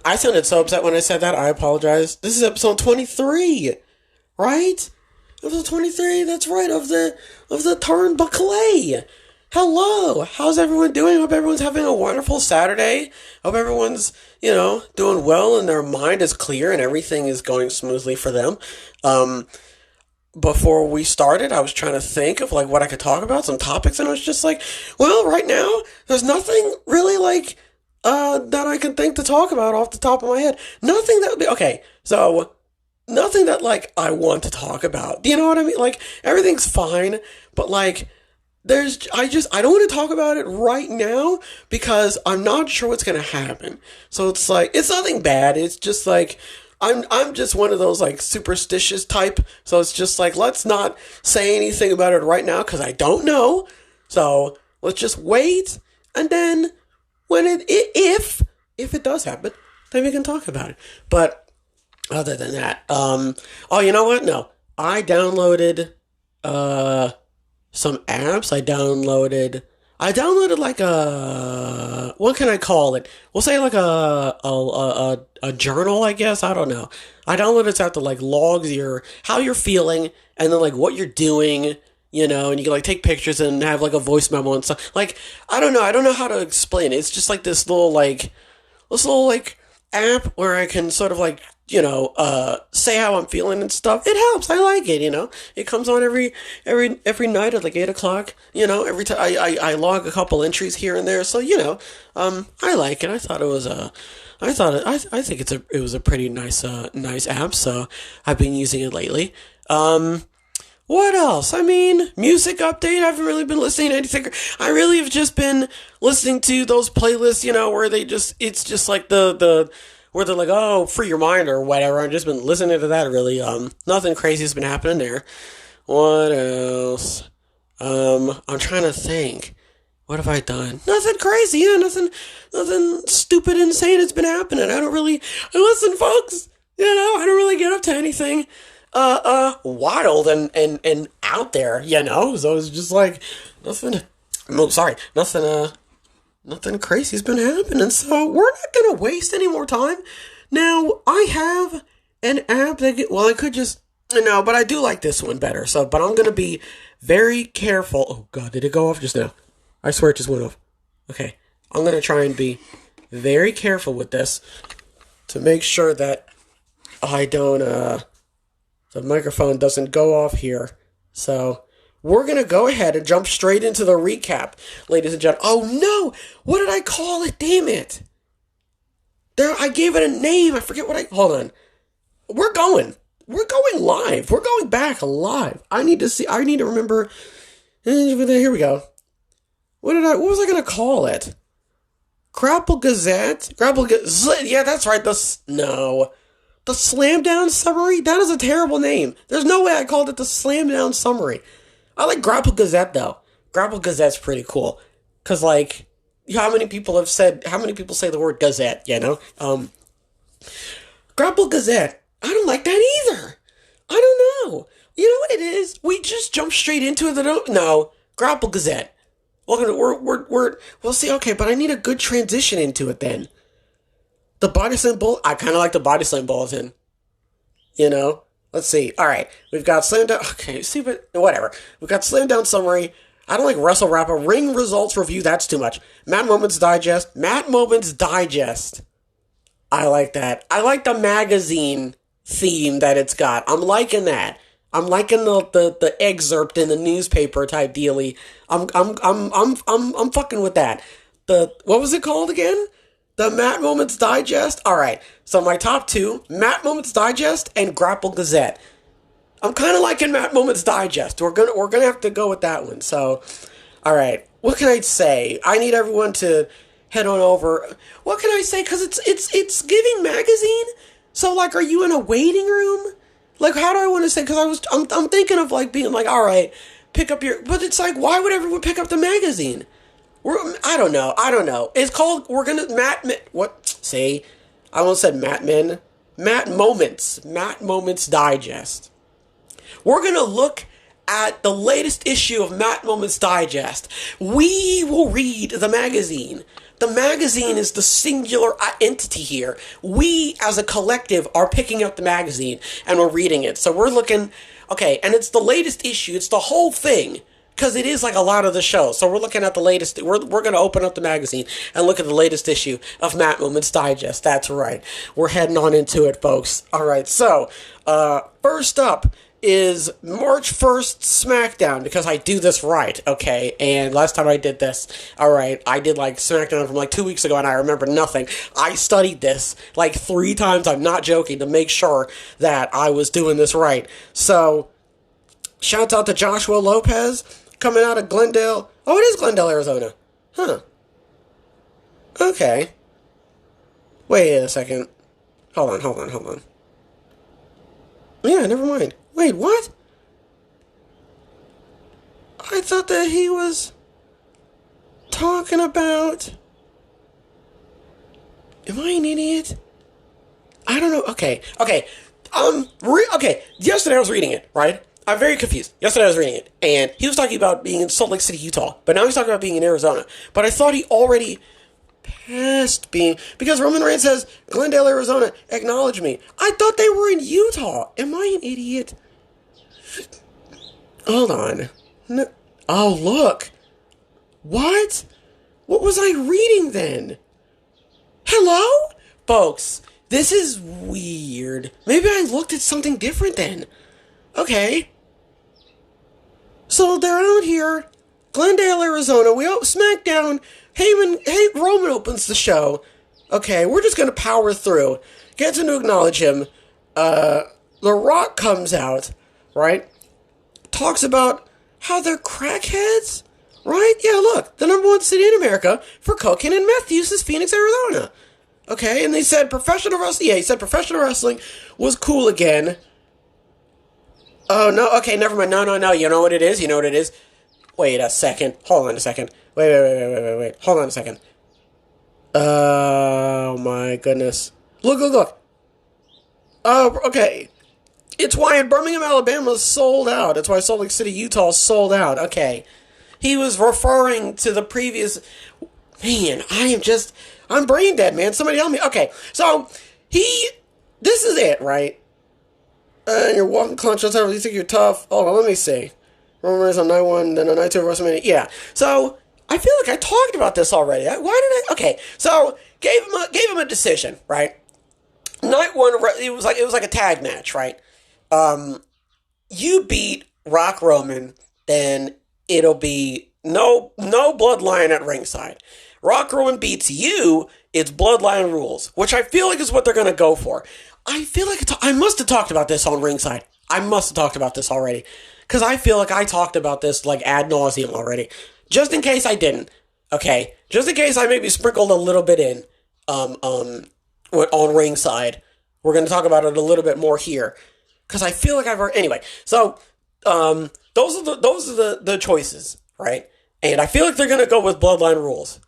I sounded so upset when I said that. I apologize. This is episode 23, right? Episode 23, that's right, of the Turnbuckle. Hello, how's everyone doing? Hope everyone's having a wonderful Saturday. Hope everyone's, doing well and their mind is clear and everything is going smoothly for them. Before we started, I was trying to think of what I could talk about, some topics, and I was just like, well, right now, there's nothing really that I can think to talk about off the top of my head. Nothing that would be, okay, so, nothing that, I want to talk about. Do you know what I mean? Everything's fine, but, I don't want to talk about it right now because I'm not sure what's going to happen. So it's it's nothing bad. It's just I'm just one of those superstitious type. So it's just let's not say anything about it right now because I don't know. So let's just wait. And then when if it does happen, then we can talk about it. But other than that, oh, you know what? No, I downloaded, some apps. I downloaded what can I call it? We'll say a journal, I guess. I don't know. I downloaded this app that logs how you're feeling and then what you're doing, and you can take pictures and have a voice memo and stuff. I don't know. I don't know how to explain it. It's just this little app where I can sort of say how I'm feeling and stuff. It helps. I like it, It comes on every night at 8 o'clock, every time I log a couple entries here and there. So, I like it. I thought it was I think it was a pretty nice app. So I've been using it lately. What else? I mean, music update. I haven't really been listening to anything. I really have just been listening to those playlists, where it's just where they're oh, free your mind or whatever. I've just been listening to that, really. Nothing crazy has been happening there. What else? I'm trying to think. What have I done? Nothing crazy, yeah, nothing stupid, insane has been happening. Listen, folks, I don't really get up to anything, wild and out there, so it's just nothing crazy has been happening, so we're not going to waste any more time. Now, I have an app I could just, but I do like this one better, but I'm going to be very careful. Oh, God, did it go off just now? I swear it just went off. Okay, I'm going to try and be very careful with this to make sure that I don't, the microphone doesn't go off here, so we're going to go ahead and jump straight into the recap, ladies and gentlemen. Oh, no! What did I call it? Damn it! I gave it a name. I forget hold on. We're going live. We're going back live. I need to remember. Here we go. What was I going to call it? Grapple Gazette? Yeah, that's right. The Slam Down Summary? That is a terrible name. There's no way I called it the Slam Down Summary. I like Grapple Gazette, though. Grapple Gazette's pretty cool. Because, how many people say the word Gazette, Grapple Gazette. I don't like that either. I don't know. You know what it is? We just jump straight into it. No, Grapple Gazette. We'll see, okay, but I need a good transition into it then. The Body Slam Bulletin. I kind of like the Body Slam Bulletin. Let's see. All right. We've got Slam Down. Okay, see, but whatever. We've got Slam Down Summary. I don't like Wrestle Wrap-Up. Ring Results Review. That's too much. Matt Moments Digest. I like that. I like the magazine theme that it's got. I'm liking that. I'm liking the excerpt in the newspaper type dealy. I'm fucking with that. What was it called again? The Matt Moments Digest? Alright, so my top two, Matt Moments Digest and Grapple Gazette. I'm kind of liking Matt Moments Digest. We're gonna have to go with that one. So, alright, what can I say? I need everyone to head on over. What can I say? Because it's Giving Magazine? So, are you in a waiting room? How do I want to say? Because I'm thinking of, being alright, pick up your... But it's why would everyone pick up the magazine? I don't know. It's called, what? See? I almost said Matt Moments Digest. We're going to look at the latest issue of Matt Moments Digest. We will read the magazine The magazine is the singular entity here. We, as a collective, are picking up the magazine and we're reading it. So we're looking, okay, and it's the latest issue. It's the whole thing. Because it is like a lot of the show. So we're looking at the latest. We're going to open up the magazine and look at the latest issue of Matt Moment's Digest. That's right. We're heading on into it, folks. All right. So, first up is March 1st SmackDown, because I do this right, okay? And last time I did this, all right, I did like SmackDown from like 2 weeks ago and I remember nothing. I studied this like 3 times, I'm not joking, to make sure that I was doing this right. So, shouts out to Joshua Lopez, coming out of Glendale. Oh, it is Glendale, Arizona. Huh. Okay. Wait a second. Hold on. Yeah, never mind. Wait, what? I thought that he was talking about... Am I an idiot? I don't know. Okay. Yesterday I was reading it, right? I'm very confused. Yesterday I was reading it, and he was talking about being in Salt Lake City, Utah, but now he's talking about being in Arizona. But I thought he already past being, because Roman Reigns says, Glendale, Arizona, acknowledge me. I thought they were in Utah. Am I an idiot? Hold on. No. Oh, look. What? What was I reading then? Hello? Folks, this is weird. Maybe I looked at something different then. Okay. So they're out here, Glendale, Arizona. We SmackDown. Roman opens the show. Okay, we're just gonna power through. Gets him to acknowledge him. The Rock comes out, right? Talks about how they're crackheads, right? Yeah, look, the #1 city in America for cocaine and meth use is Phoenix, Arizona. Okay, and they said professional wrestling. Yeah, he said professional wrestling was cool again. Oh, no, okay, never mind. No. You know what it is? Wait a second. Hold on a second. Wait. Hold on a second. Oh, my goodness. Look. Oh, okay. It's why in Birmingham, Alabama sold out. It's why Salt Lake City, Utah sold out. Okay. He was referring to the previous... Man, I'm brain dead, man. Somebody help me. Okay, so this is it, right? You're walking clutch, whatever. You think you're tough. Hold on, let me see. Roman Reigns on night 1, then on night 2 of WrestleMania. Yeah. So I feel like I talked about this already. Okay. So gave him a decision, right? Night 1, it was like a tag match, right? You beat Rock Roman, then it'll be no bloodline at ringside. Rock Roman beats you, it's bloodline rules, which I feel like is what they're gonna go for. I feel like I must have talked about this on ringside. I must have talked about this already. Because I feel like I talked about this like ad nauseum already. Just in case I didn't. Okay. Just in case I maybe sprinkled a little bit in on ringside. We're going to talk about it a little bit more here. Because I feel like I've already... Anyway. So, those are the choices. Right? And I feel like they're going to go with bloodline rules.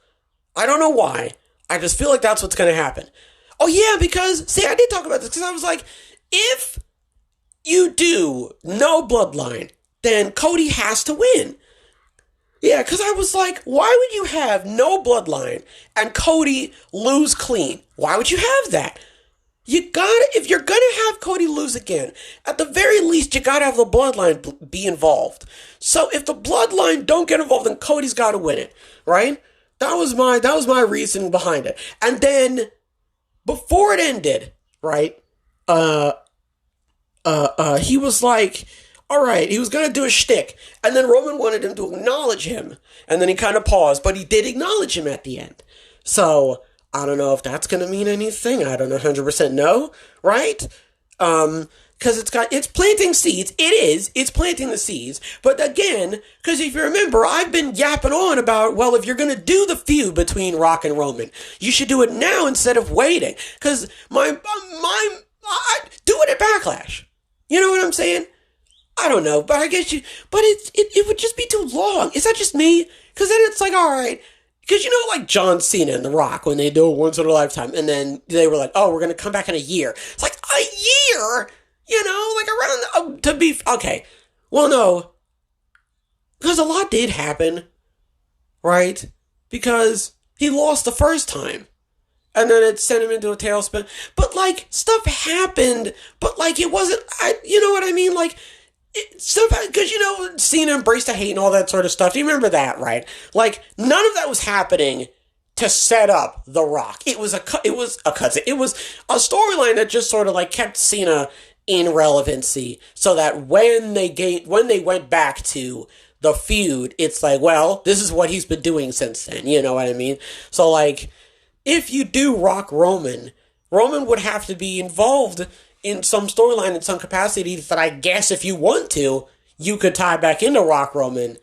I don't know why. I just feel like that's what's going to happen. Oh, yeah, because... See, I did talk about this because I was like, if you do no bloodline, then Cody has to win. Yeah, because I was like, why would you have no bloodline and Cody lose clean? Why would you have that? If you're going to have Cody lose again, at the very least, you got to have the bloodline be involved. So if the bloodline don't get involved, then Cody's got to win it, right? That was my reason behind it. And then, before it ended, right, he was like, all right, he was going to do a shtick. And then Roman wanted him to acknowledge him. And then he kind of paused, but he did acknowledge him at the end. So, I don't know if that's going to mean anything. I don't 100% know, right? Because it's planting seeds. It's planting the seeds. But again, because if you remember, I've been yapping on about, well, if you're going to do the feud between Rock and Roman, you should do it now instead of waiting. Because do it at Backlash. You know what I'm saying? I don't know, but I guess it would just be too long. Is that just me? Because then it's like, all right, because like John Cena and The Rock, when they do it once in a lifetime, and then they were like, oh, we're going to come back in a year. It's like, a year? Like around, okay. Well, no, because a lot did happen, right? Because He lost the first time. And then it sent him into a tailspin. But, like, stuff happened. But, like, it wasn't, you know what I mean? Like, stuff, because, you know, Cena embraced the hate and all that sort of stuff. Do you remember that, right? Like, none of that was happening to set up The Rock. It was a storyline that just sort of, like, kept Cena in relevancy so that when they went back to the feud, it's like, well, this is what he's been doing since then. You know what I mean? So, like, if you do Rock Roman would have to be involved in some storyline in some capacity that I guess if you want to, you could tie back into Rock Roman,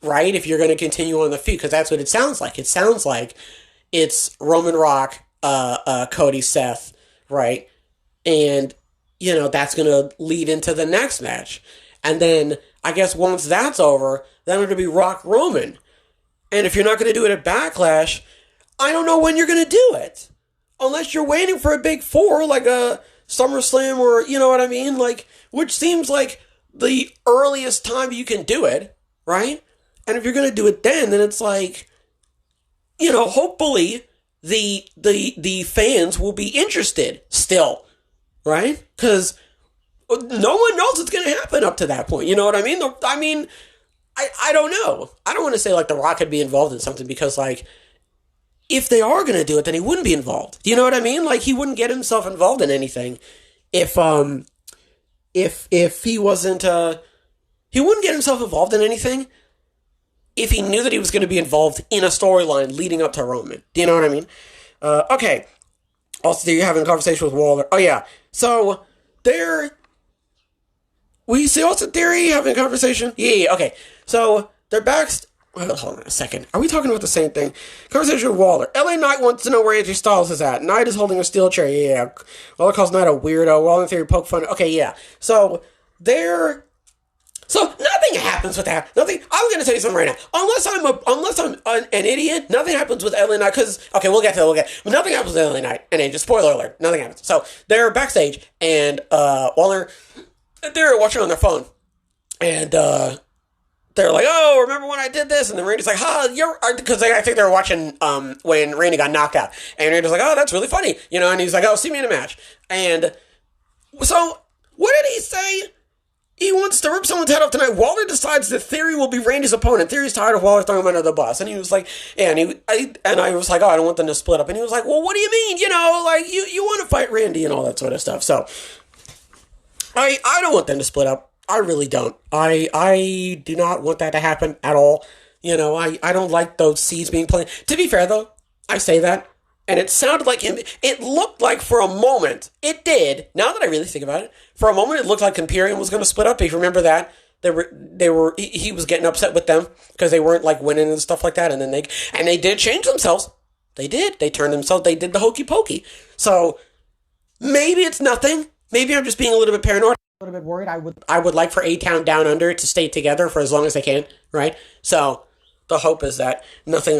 right? If you're going to continue on the feud, because that's what it sounds like. It sounds like it's Roman Rock, Cody Seth, right? And, you know, that's going to lead into the next match. And then, I guess once that's over, then it'll be Rock Roman. And if you're not going to do it at Backlash, I don't know when you're going to do it. Unless you're waiting for a big four, like a SummerSlam or, you know what I mean? Like, which seems like the earliest time you can do it, right? And if you're going to do it then it's like, you know, hopefully the fans will be interested still, right? Because no one knows what's going to happen up to that point. You know what I mean? I don't know. I don't want to say, like, The Rock could be involved in something because, like, if they are going to do it, then he wouldn't be involved. Do you know what I mean? Like, he wouldn't get himself involved in anything if he wasn't, he wouldn't get himself involved in anything if he knew that he was going to be involved in a storyline leading up to Roman. Do you know what I mean? Okay. Also, you're having a conversation with Waller. Oh, yeah. So, we see Austin Theory having a conversation? Yeah, okay. So, they're hold on a second. Are we talking about the same thing? Conversation with Waller. LA Knight wants to know where AJ Styles is at. Knight is holding a steel chair. Yeah. Waller calls Knight a weirdo. Waller in Theory poke fun. Okay, yeah. So nothing happens with that. Nothing. I'm going to tell you something right now. Unless I'm an idiot, nothing happens with LA Knight. Because, okay, we'll get to it. But nothing happens with LA Knight. And just spoiler alert. Nothing happens. So they're backstage. And Waller, they're watching on their phone. And they're like, oh, remember when I did this? And then Randy's like, because I think they were watching when Randy got knocked out. And Randy's like, oh, that's really funny. You know, and he's like, oh, see me in a match. And so, what did he say? He wants to rip someone's head off tonight. Waller decides that Theory will be Randy's opponent. Theory's tired of Waller throwing him under the bus. And he was like, yeah, and I was like, oh, I don't want them to split up. And he was like, well, what do you mean? You know, like, you want to fight Randy and all that sort of stuff. So, I don't want them to split up. I really don't. I do not want that to happen at all. You know, I don't like those seeds being planted. To be fair, though, I say that, and it sounded like him. It looked like for a moment, it did. Now that I really think about it, for a moment, it looked like Imperium was going to split up. If you remember that, he was getting upset with them because they weren't, like, winning and stuff like that. And then they did change themselves. They did. They turned themselves. They did the hokey pokey. So maybe it's nothing. Maybe I'm just being a little bit paranoid. A little bit worried. I would like for A-Town Down Under to stay together for as long as they can, right? So the hope is that nothing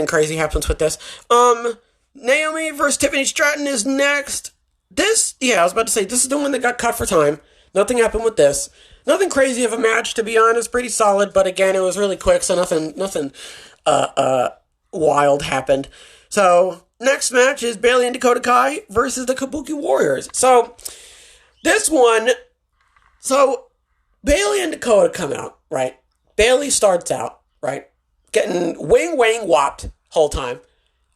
crazy happens with this. Naomi versus Tiffany Stratton is next. I was about to say, this is the one that got cut for time. Nothing happened with this. Nothing crazy of a match, to be honest. Pretty solid, but again, it was really quick, so nothing wild happened. So next match is Bayley and Dakota Kai versus the Kabuki Warriors. So this one, Bayley and Dakota come out, right? Bayley starts out, right? Getting wang whopped whole time.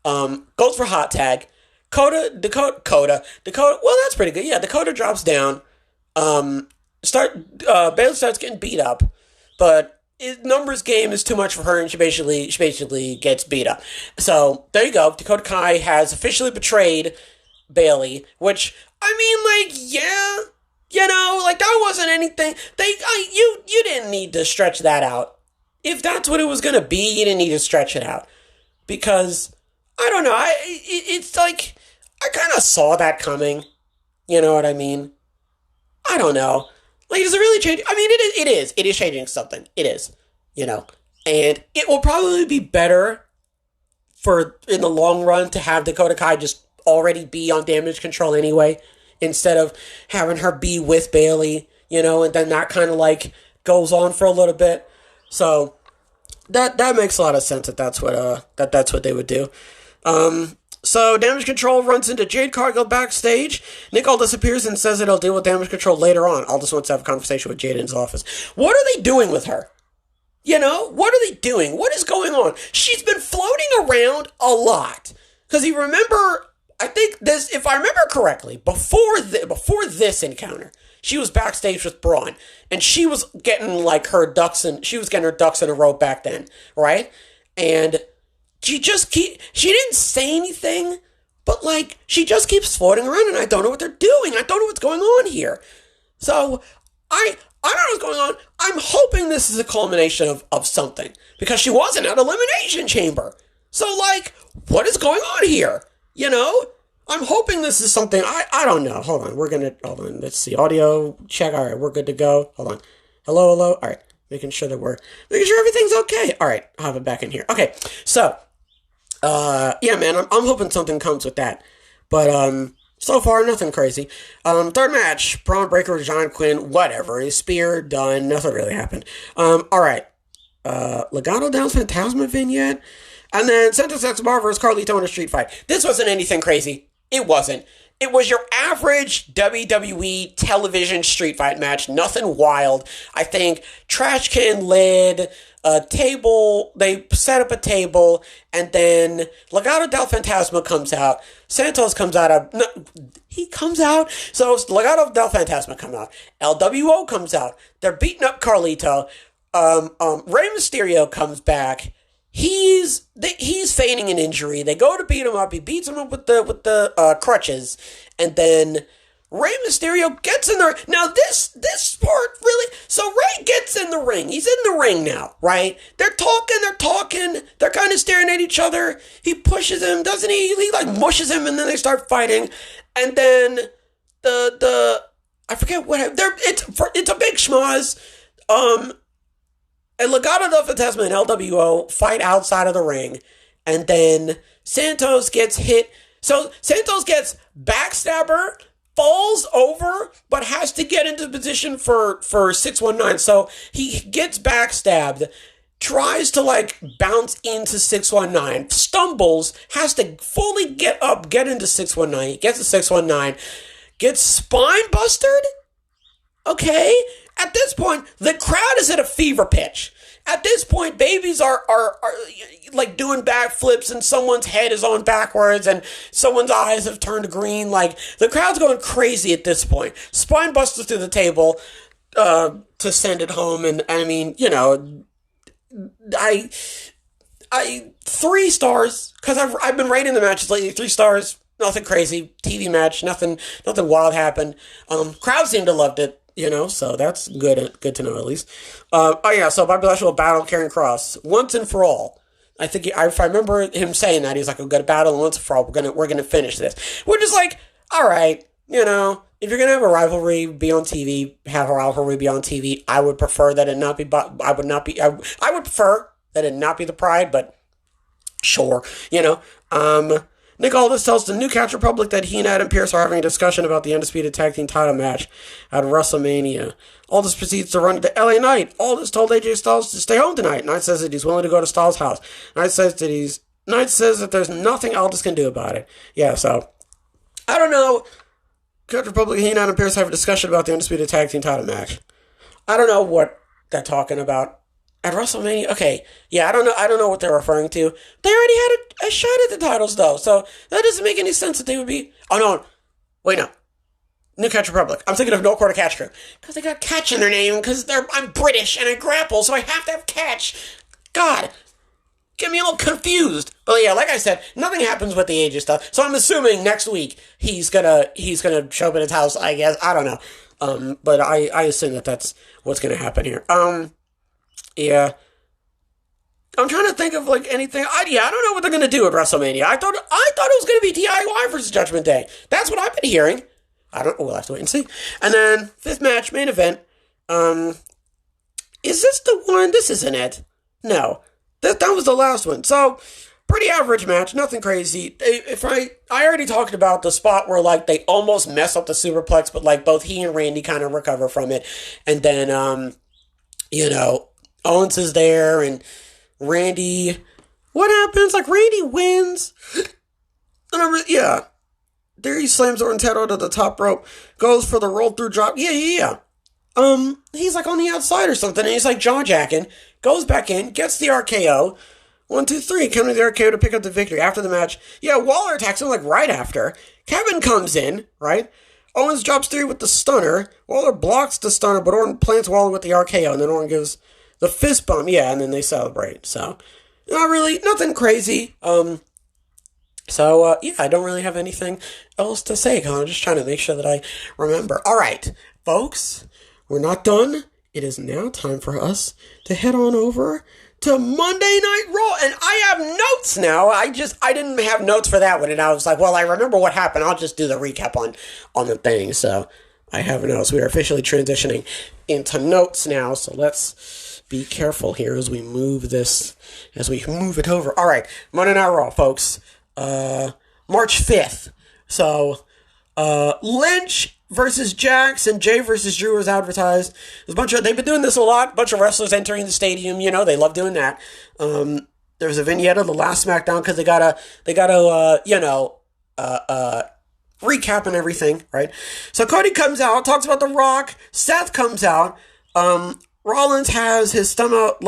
Goes for hot tag. Dakota, well, that's pretty good. Yeah, Dakota drops down. Bayley starts getting beat up, but numbers game is too much for her, and she basically gets beat up. So, there you go. Dakota Kai has officially betrayed Bayley, which, I mean, like, yeah, you know, like, that wasn't anything. You didn't need to stretch that out. If that's what it was gonna be, you didn't need to stretch it out. Because, I don't know, it's like, I kind of saw that coming. You know what I mean? I don't know. Like, does it really change? I mean, it is. It is changing something. It is. You know? And it will probably be better in the long run to have Dakota Kai just already be on damage control anyway, instead of having her be with Bayley, you know, and then that kind of like goes on for a little bit. So That makes a lot of sense that's what they would do. So Damage Control runs into Jade Cargill backstage. Nick Aldis appears and says that he'll deal with Damage Control later on. Aldis wants to have a conversation with Jade in his office. What are they doing with her? What are they doing? What is going on? She's been floating around a lot. Because you remember, I think this, if I remember correctly, before this encounter, she was backstage with Braun, and she was getting her ducks in a row back then, right? And she didn't say anything, but she just keeps floating around, and I don't know what they're doing. I don't know what's going on here. So I don't know what's going on. I'm hoping this is a culmination of something, because she wasn't at Elimination Chamber. So what is going on here? I'm hoping this is something, I don't know. Hold on, let's see, audio, check, alright, we're good to go. Hold on, hello, alright, making sure everything's okay. Alright, I'll have it back in here. Okay, so, yeah, man, I'm hoping something comes with that. But, so far, nothing crazy. Third match, Braun Breaker with John Quinn, whatever, his spear, done, nothing really happened. Alright, Legado Down's Phantasma vignette, and then Santos Escobar versus Carlito in a street fight. This wasn't anything crazy. It wasn't. It was your average WWE television street fight match. Nothing wild. I think trash can lid, a table, they set up a table, and then Legado del Fantasma comes out. Santos comes out. He comes out. So Legado del Fantasma comes out. LWO comes out. They're beating up Carlito. Rey Mysterio comes back. He's feigning an injury. They go to beat him up. He beats him up with the crutches, and then Rey Mysterio gets in there. Now this part really. So Rey gets in the ring. He's in the ring now, right? They're talking. They're kind of staring at each other. He pushes him, doesn't he? He mushes him, and then they start fighting. And then the I forget what it's a big schmoz. And Legado del Fantasma and LWO fight outside of the ring. And then Santos gets hit. So Santos gets backstabber, falls over, but has to get into position for 619. So he gets backstabbed, tries to bounce into 619, stumbles, has to fully get up, get into 619. He gets to 619, gets spine busted. Okay. At this point, the crowd is at a fever pitch. At this point, babies are doing backflips, and someone's head is on backwards, and someone's eyes have turned green. The crowd's going crazy at this point. Spine buster through the table to send it home, and I mean, I 3 stars, because I've been rating the matches lately. 3 stars, nothing crazy. TV match, nothing wild happened. Crowd seemed to loved it. So that's good to know at least. So Bobby Lashley will battle Karrion Kross once and for all. I think if I remember him saying that, he's like, "I'm gonna battle once and for all. We're gonna finish this." Which is all right, if you're gonna have a rivalry be on TV, have a rivalry be on TV. I would prefer that it not be. I would prefer that it not be the Pride, but sure, Nick Aldis tells the New Catch Republic that he and Adam Pearce are having a discussion about the Undisputed Tag Team title match at WrestleMania. Aldis proceeds to run to LA Knight. Aldis told AJ Styles to stay home tonight. Knight says that he's willing to go to Styles' house. Knight says that there's nothing Aldis can do about it. Yeah, so I don't know. Catch Republic, he and Adam Pearce have a discussion about the Undisputed Tag Team title match. I don't know what they're talking about. At WrestleMania, okay, yeah, I don't know what they're referring to. They already had a shot at the titles, though, so that doesn't make any sense that they would be. Oh no, wait, no, New Catch Republic. I'm thinking of No Quarter Catch Crew because they got catch in their name because I'm British and I grapple, so I have to have catch. God, get me all confused. But yeah, like I said, nothing happens with the AJ stuff, so I'm assuming next week he's gonna show up at his house. I guess I don't know, but I assume that's what's gonna happen here. Yeah. I'm trying to think of anything. I don't know what they're gonna do at WrestleMania. I thought it was gonna be DIY versus Judgment Day. That's what I've been hearing. We'll have to wait and see. And then 5th match, main event. Is this the one? This isn't it. No. That was the last one. So pretty average match, nothing crazy. I already talked about the spot where they almost mess up the superplex, but both he and Randy kind of recover from it. And then Owens is there, and Randy, what happens? Like, Randy wins. And there he slams Orton's head onto the top rope, goes for the roll through drop. Yeah. He's like on the outside or something, and he's like jaw-jacking, goes back in, gets the RKO. 1, 2, 3, counting the RKO to pick up the victory. After the match, Waller attacks him like right after. Kevin comes in, right? Owens drops 3 with the stunner. Waller blocks the stunner, but Orton plants Waller with the RKO, and then Orton gives the fist bump. Yeah, and then they celebrate. So, not really, nothing crazy. I don't really have anything else to say, because I'm just trying to make sure that I remember. All right, folks, we're not done. It is now time for us to head on over to Monday Night Raw, and I have notes now. I didn't have notes for that one, and I was like, well, I remember what happened. I'll just do the recap on the thing. So I have notes. We are officially transitioning into notes now. So let's be careful here as we move it over. All right, Monday Night Raw, folks. March 5th. So Lynch versus Jax and Jay versus Drew was advertised. They've been doing this a lot. A bunch of wrestlers entering the stadium. You know, they love doing that. There was a vignette of the last SmackDown because they gotta recap and everything, right? So Cody comes out, talks about The Rock. Seth comes out. Rollins has his thumb out,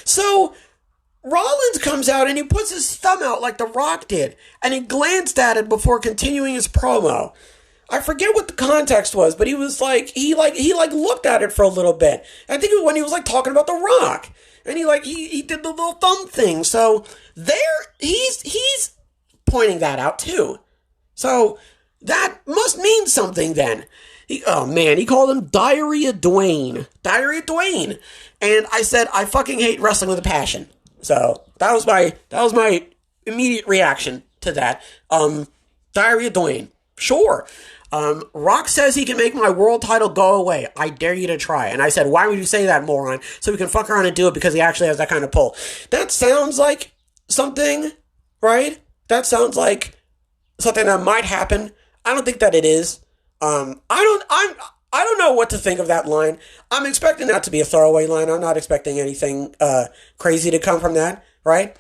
So Rollins comes out and he puts his thumb out like The Rock did, and he glanced at it before continuing his promo. I forget what the context was, but he was like, he looked at it for a little bit. I think it was when he was like talking about The Rock, and he did the little thumb thing. So he's pointing that out too. So that must mean something then. He called him Diarrhea Dwayne. And I said, I fucking hate wrestling with a passion. So that was my immediate reaction to that. Diarrhea Dwayne. Sure. Rock says he can make my world title go away. I dare you to try. And I said, why would you say that, moron? So we can fuck around and do it because he actually has that kind of pull. That sounds like something, right? That sounds like something that might happen. I don't think that it is. I don't know what to think of that line. I'm expecting that to be a throwaway line. I'm not expecting anything crazy to come from that, right?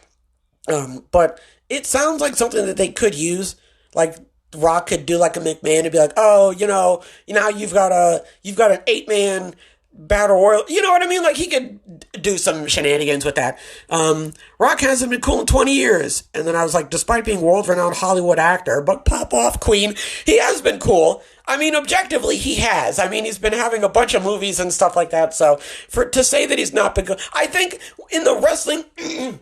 But it sounds like something that they could use. Like Rock could do like a McMahon and be like, oh, you've got an 8-man battle royal. You know what I mean? Like he could do some shenanigans with that. Rock hasn't been cool in 20 years. And then I was like, despite being world-renowned Hollywood actor, but pop off, Queen, he has been cool. I mean, objectively, he has. I mean, he's been having a bunch of movies and stuff like that. So to say that he's not been good, I think in the wrestling, even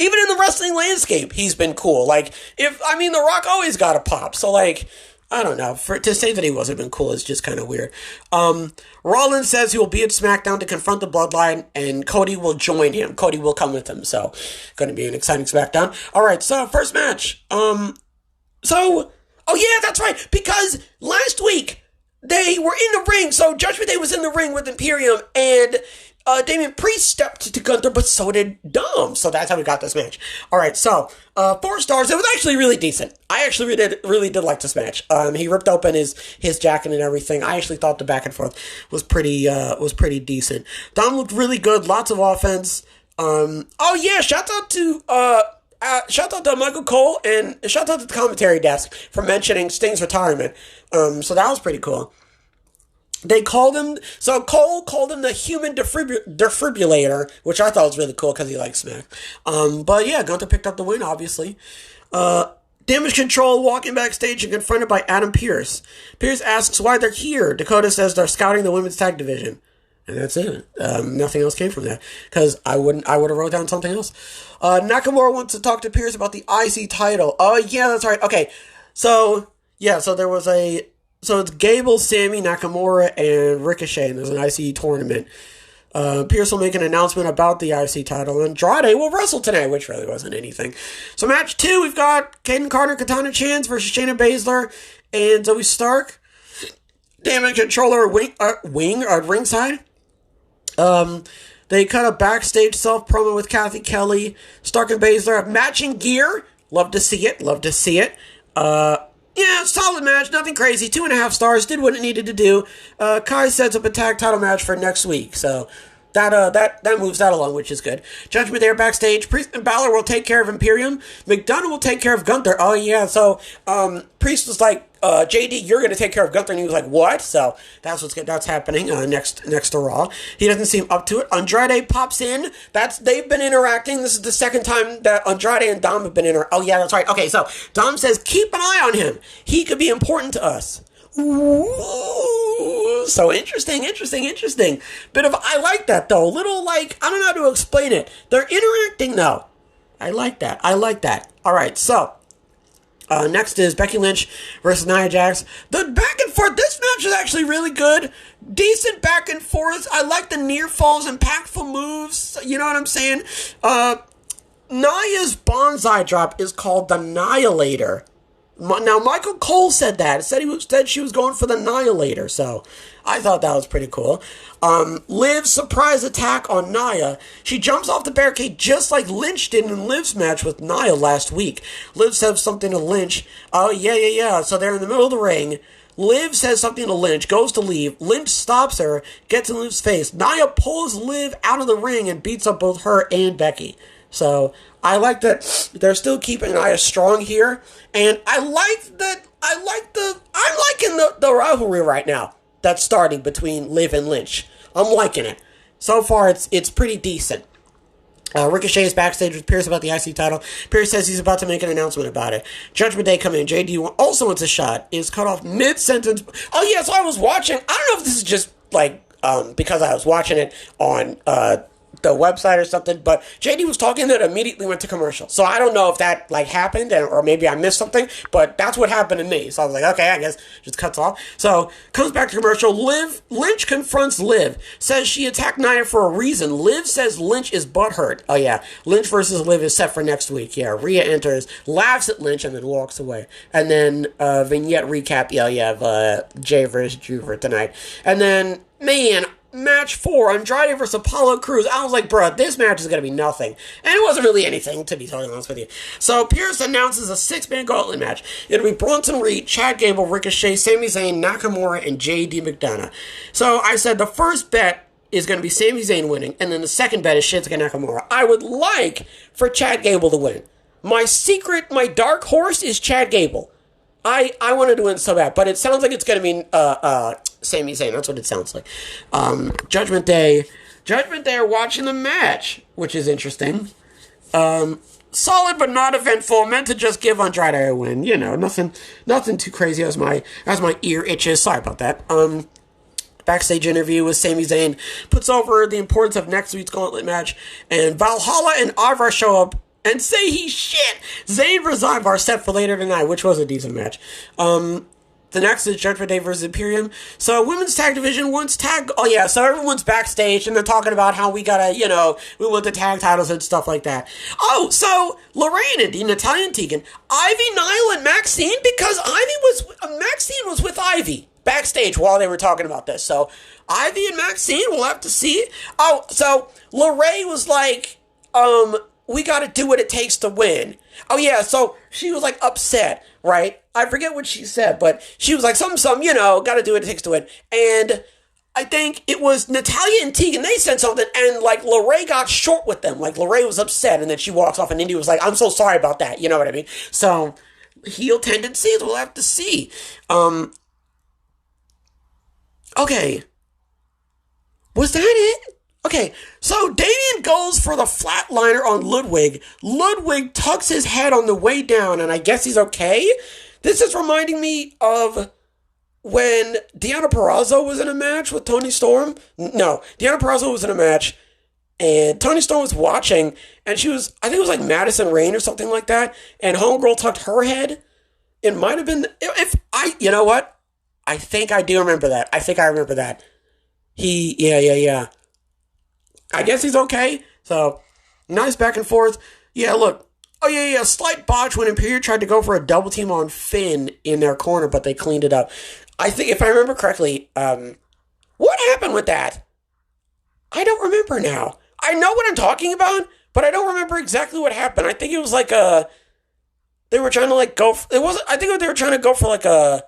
in the wrestling landscape, he's been cool. The Rock always got a pop. So I don't know. To say that he wasn't been cool is just kind of weird. Rollins says he will be at SmackDown to confront the Bloodline, and Cody will join him. Cody will come with him. So, going to be an exciting SmackDown. All right, so first match. Oh yeah, that's right. Because last week they were in the ring. So Judgment Day was in the ring with Imperium, and Damian Priest stepped to Gunther, but so did Dom. So that's how we got this match. All right, so 4 stars. It was actually really decent. I actually really did like this match. He ripped open his jacket and everything. I actually thought the back and forth was pretty decent. Dom looked really good. Lots of offense. Shout out to Michael Cole and shout out to the commentary desk for mentioning Sting's retirement. So that was pretty cool. Cole called him the human defibrillator, which I thought was really cool because he likes Smack. But yeah, Gunther picked up the win, obviously. Damage Control walking backstage and confronted by Adam Pearce. Pearce asks why they're here. Dakota says they're scouting the women's tag division. And that's it. Nothing else came from that. Because I would have wrote down something else. Nakamura wants to talk to Pearce about the IC title. Oh, yeah, that's right. Okay. So it's Gable, Sammy, Nakamura, and Ricochet. And there's an IC tournament. Pearce will make an announcement about the IC title. And Andrade will wrestle tonight, which really wasn't anything. So match 2, we've got Kaden Carter, Katana Chance versus Shayna Baszler and Zoe Stark. Damage Controller wing at ringside. They cut a backstage self-promo with Kathy Kelly. Stark and Baszler have matching gear. Love to see it. Solid match. Nothing crazy. 2.5 stars. Did what it needed to do. Kai sets up a tag title match for next week. So, That moves that along, which is good. Judgment Day are backstage. Priest and Balor will take care of Imperium. McDonough will take care of Gunther. Oh yeah, so Priest was like, JD, you're gonna take care of Gunther, and he was like, what? So that's happening next to Raw. He doesn't seem up to it. Andrade pops in. They've been interacting. This is the second time that Andrade and Dom have been oh yeah, that's right. Okay, so Dom says keep an eye on him. He could be important to us. Ooh, so interesting. Bit of, I like that though. Little like, I don't know how to explain it. They're interacting though. I like that. Alright, so, next is Becky Lynch versus Nia Jax. The back and forth, this match is actually really good. Decent back and forth. I like the near falls, impactful moves. You know what I'm saying? Nia's bonsai drop is called the Annihilator. Now, Michael Cole said that. Said she was going for the Annihilator, so I thought that was pretty cool. Liv's surprise attack on Nia. She jumps off the barricade just like Lynch did in Liv's match with Nia last week. Liv says something to Lynch. Oh, yeah. So they're in the middle of the ring. Liv says something to Lynch, goes to leave. Lynch stops her, gets in Liv's face. Nia pulls Liv out of the ring and beats up both her and Becky. So I like that they're still keeping Nia strong here, and I'm liking the rivalry right now that's starting between Liv and Lynch. I'm liking it. So far, it's pretty decent. Ricochet is backstage with Pierce about the IC title. Pierce says he's about to make an announcement about it. Judgment Day come in. JD also wants a shot. Is cut off mid-sentence. Oh yeah, so I was watching. I don't know if this is just like because I was watching it on the website or something, but JD was talking that immediately went to commercial. So I don't know if that like happened or maybe I missed something, but that's what happened to me. So I was like, okay, I guess just cuts off. So comes back to commercial. Lynch confronts Liv, says she attacked Nia for a reason. Liv says Lynch is butthurt. Oh yeah, Lynch versus Liv is set for next week. Yeah, Rhea enters, laughs at Lynch, and then walks away. And then vignette recap. Yeah, you have Jay versus Drew for tonight. And then Match 4, Andrade versus Apollo Crews. I was like, bro, this match is going to be nothing. And it wasn't really anything, to be totally honest with you. So, Pierce announces a 6-man gauntlet match. It'll be Bronson Reed, Chad Gable, Ricochet, Sami Zayn, Nakamura, and JD McDonough. So, I said the first bet is going to be Sami Zayn winning, and then the second bet is Shinsuke Nakamura. I would like for Chad Gable to win. My dark horse is Chad Gable. I wanted to win so bad, but it sounds like it's going to be Sami Zayn. That's what it sounds like. Judgment Day are watching the match, which is interesting. Solid but not eventful. Meant to just give Andrade a win. You know, nothing too crazy as my ear itches. Sorry about that. Backstage interview with Sami Zayn puts over the importance of next week's gauntlet match, and Valhalla and Ivar show up and say he's shit. Zayn versus Ivar set for later tonight, which was a decent match. The next is Judgment Day versus Imperium. So, women's tag division wants tag... Oh, yeah, so everyone's backstage, and they're talking about how we gotta, we want the tag titles and stuff like that. Oh, so, Lorraine and Natalia and Tegan, Ivy, Niall, and Maxine, because Maxine was with Ivy backstage while they were talking about this. So, Ivy and Maxine, we'll have to see. Oh, so, Lorraine was like, we gotta do what it takes to win. Oh, yeah, so she was, like, upset, right? I forget what she said, but she was like, some, gotta do what it takes to win. And I think it was Natalia and Tegan, they said something, and, like, Lorraine got short with them. Like, Lorraine was upset, and then she walks off, and Indy was like, I'm so sorry about that, you know what I mean? So, heel tendencies, we'll have to see. Okay. Was that it? Okay, so Damian goes for the flatliner on Ludwig. Ludwig tucks his head on the way down, and I guess he's okay? This is reminding me of when Deonna Purrazzo was in a match with Toni Storm. No, Deonna Purrazzo was in a match, and Toni Storm was watching, and she was, I think it was like Madison Rayne or something like that, and Homegirl tucked her head. It might have been, you know what? I think I do remember that. I think I remember that. Yeah. I guess he's okay. So, nice back and forth. Yeah, look. Oh, yeah. Slight botch when Imperium tried to go for a double team on Finn in their corner, but they cleaned it up. I think, if I remember correctly, what happened with that? I don't remember now. I know what I'm talking about, but I don't remember exactly what happened. I think it was like they were trying to like go, I think they were trying to go for like a,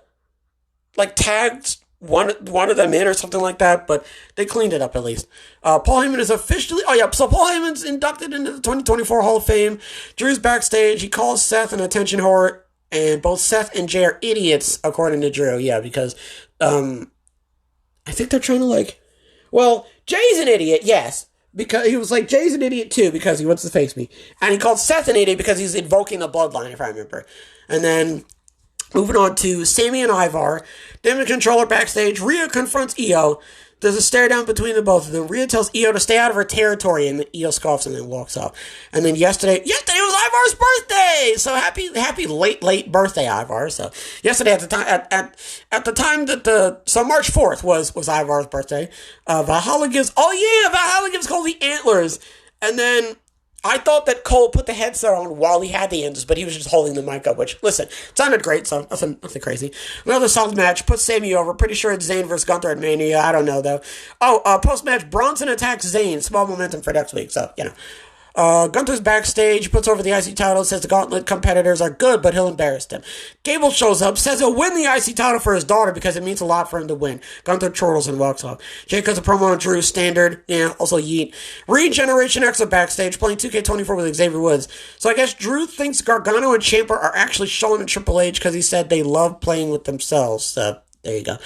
like tagged one of them in or something like that, but they cleaned it up at least. Paul Heyman is officially, so Paul Heyman's inducted into the 2024 Hall of Fame. Drew's backstage. He calls Seth an attention whore, and both Seth and Jay are idiots, according to Drew. Yeah, because, I think they're trying to Jay's an idiot, yes. Because he was like, Jay's an idiot too, because he wants to face me. And he called Seth an idiot because he's invoking the bloodline, if I remember. And then, moving on to Sammy and Ivar. Them and Controller backstage. Rhea confronts Io. There's a stare down between the both of them. Rhea tells Io to stay out of her territory, and Io scoffs and then walks off. And then yesterday was Ivar's birthday! So happy late birthday, Ivar. So yesterday at the time that March 4th was Ivar's birthday. Valhalla gives Cole the antlers. And then I thought that Cole put the headset on while he had the antlers, but he was just holding the mic up, which, listen, sounded great, so nothing crazy. Another solid match, puts Sammy over. Pretty sure it's Zayn versus Gunther at Mania. I don't know, though. Post-match, Bronson attacks Zayn. Small momentum for next week, so, Gunther's backstage, puts over the IC title, says the Gauntlet competitors are good, but he'll embarrass them. Gable shows up, says he'll win the IC title for his daughter because it means a lot for him to win. Gunther chortles and walks off. Jay cuts a promo on Drew, standard, also yeet. Regeneration X are backstage, playing 2K24 with Xavier Woods. So I guess Drew thinks Gargano and Ciampa are actually showing in Triple H because he said they love playing with themselves. So, there you go.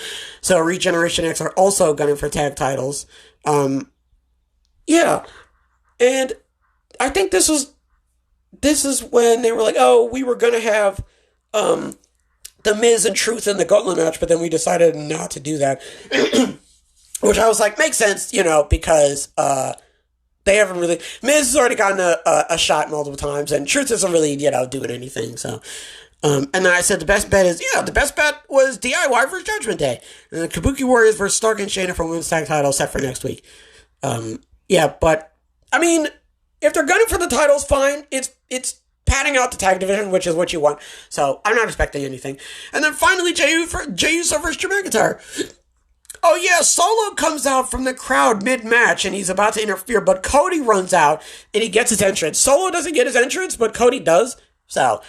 So, Regeneration X are also gunning for tag titles. And I think this is when they were like, we were going to have The Miz and Truth in the Gauntlet match, but then we decided not to do that. Which I was like, makes sense, because they haven't really... Miz has already gotten a shot multiple times, and Truth isn't really, doing anything, so... and then I said the best bet was DIY versus Judgment Day. And the Kabuki Warriors versus Stark and Shayna for women's tag title set for next week. But, I mean... If they're gunning for the titles, fine. It's padding out the tag division, which is what you want. So, I'm not expecting anything. And then finally, Jey Uso versus Drew McIntyre. Oh yeah, Solo comes out from the crowd mid-match, and he's about to interfere, but Cody runs out, and he gets his entrance. Solo doesn't get his entrance, but Cody does. So,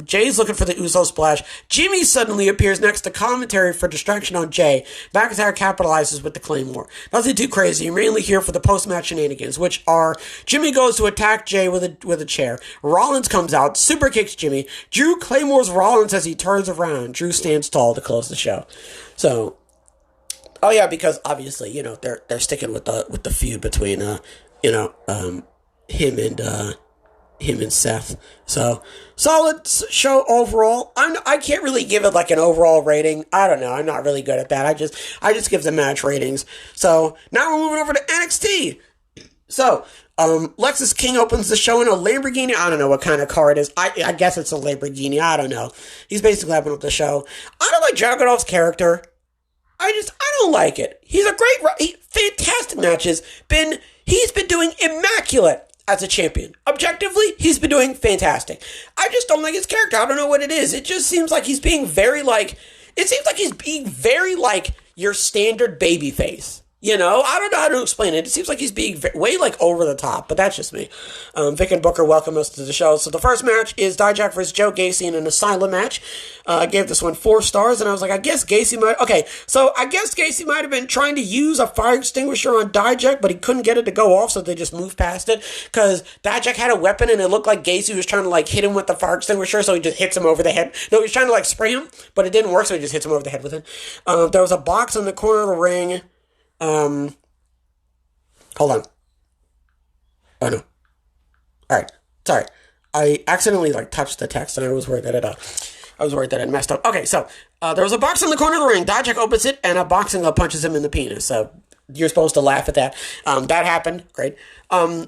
Jay's looking for the Uso splash. Jimmy suddenly appears next to commentary for distraction on Jay. McIntyre capitalizes with the Claymore. Nothing too crazy. You're mainly here for the post-match shenanigans, which are Jimmy goes to attack Jay with a chair. Rollins comes out, super kicks Jimmy. Drew Claymores Rollins as he turns around. Drew stands tall to close the show. So, because obviously, they're sticking with the feud between him and Seth. So, solid show overall. I can't really give it like an overall rating. I don't know. I'm not really good at that. I just give the match ratings. So, now we're moving over to NXT. So, Lexus King opens the show in a Lamborghini. I don't know what kind of car it is. I guess it's a Lamborghini. I don't know. He's basically opening up the show. I don't like Dragunov's character. I don't like it. He's a fantastic matches. He's been doing immaculate as a champion. Objectively, he's been doing fantastic. I just don't like his character. I don't know what it is. It just seems like he's being very your standard babyface. I don't know how to explain it. It seems like he's being way over the top, but that's just me. Vic and Booker welcome us to the show. So the first match is Dijak versus Joe Gacy in an asylum match. I gave this one 4 stars, and I was like, I guess Gacy might have been trying to use a fire extinguisher on Dijak, but he couldn't get it to go off, so they just moved past it, because Dijak had a weapon, and it looked like Gacy was trying to hit him with the fire extinguisher, so he just hits him over the head. No, he was trying to spray him, but it didn't work, so he just hits him over the head with it. There was a box in the corner of the ring. Hold on. Oh no. Alright. Sorry. I accidentally touched the text, and I was worried that it messed up. Okay, so there was a box in the corner of the ring. Dijak opens it, and a boxing glove punches him in the penis. So you're supposed to laugh at that. That happened. Great.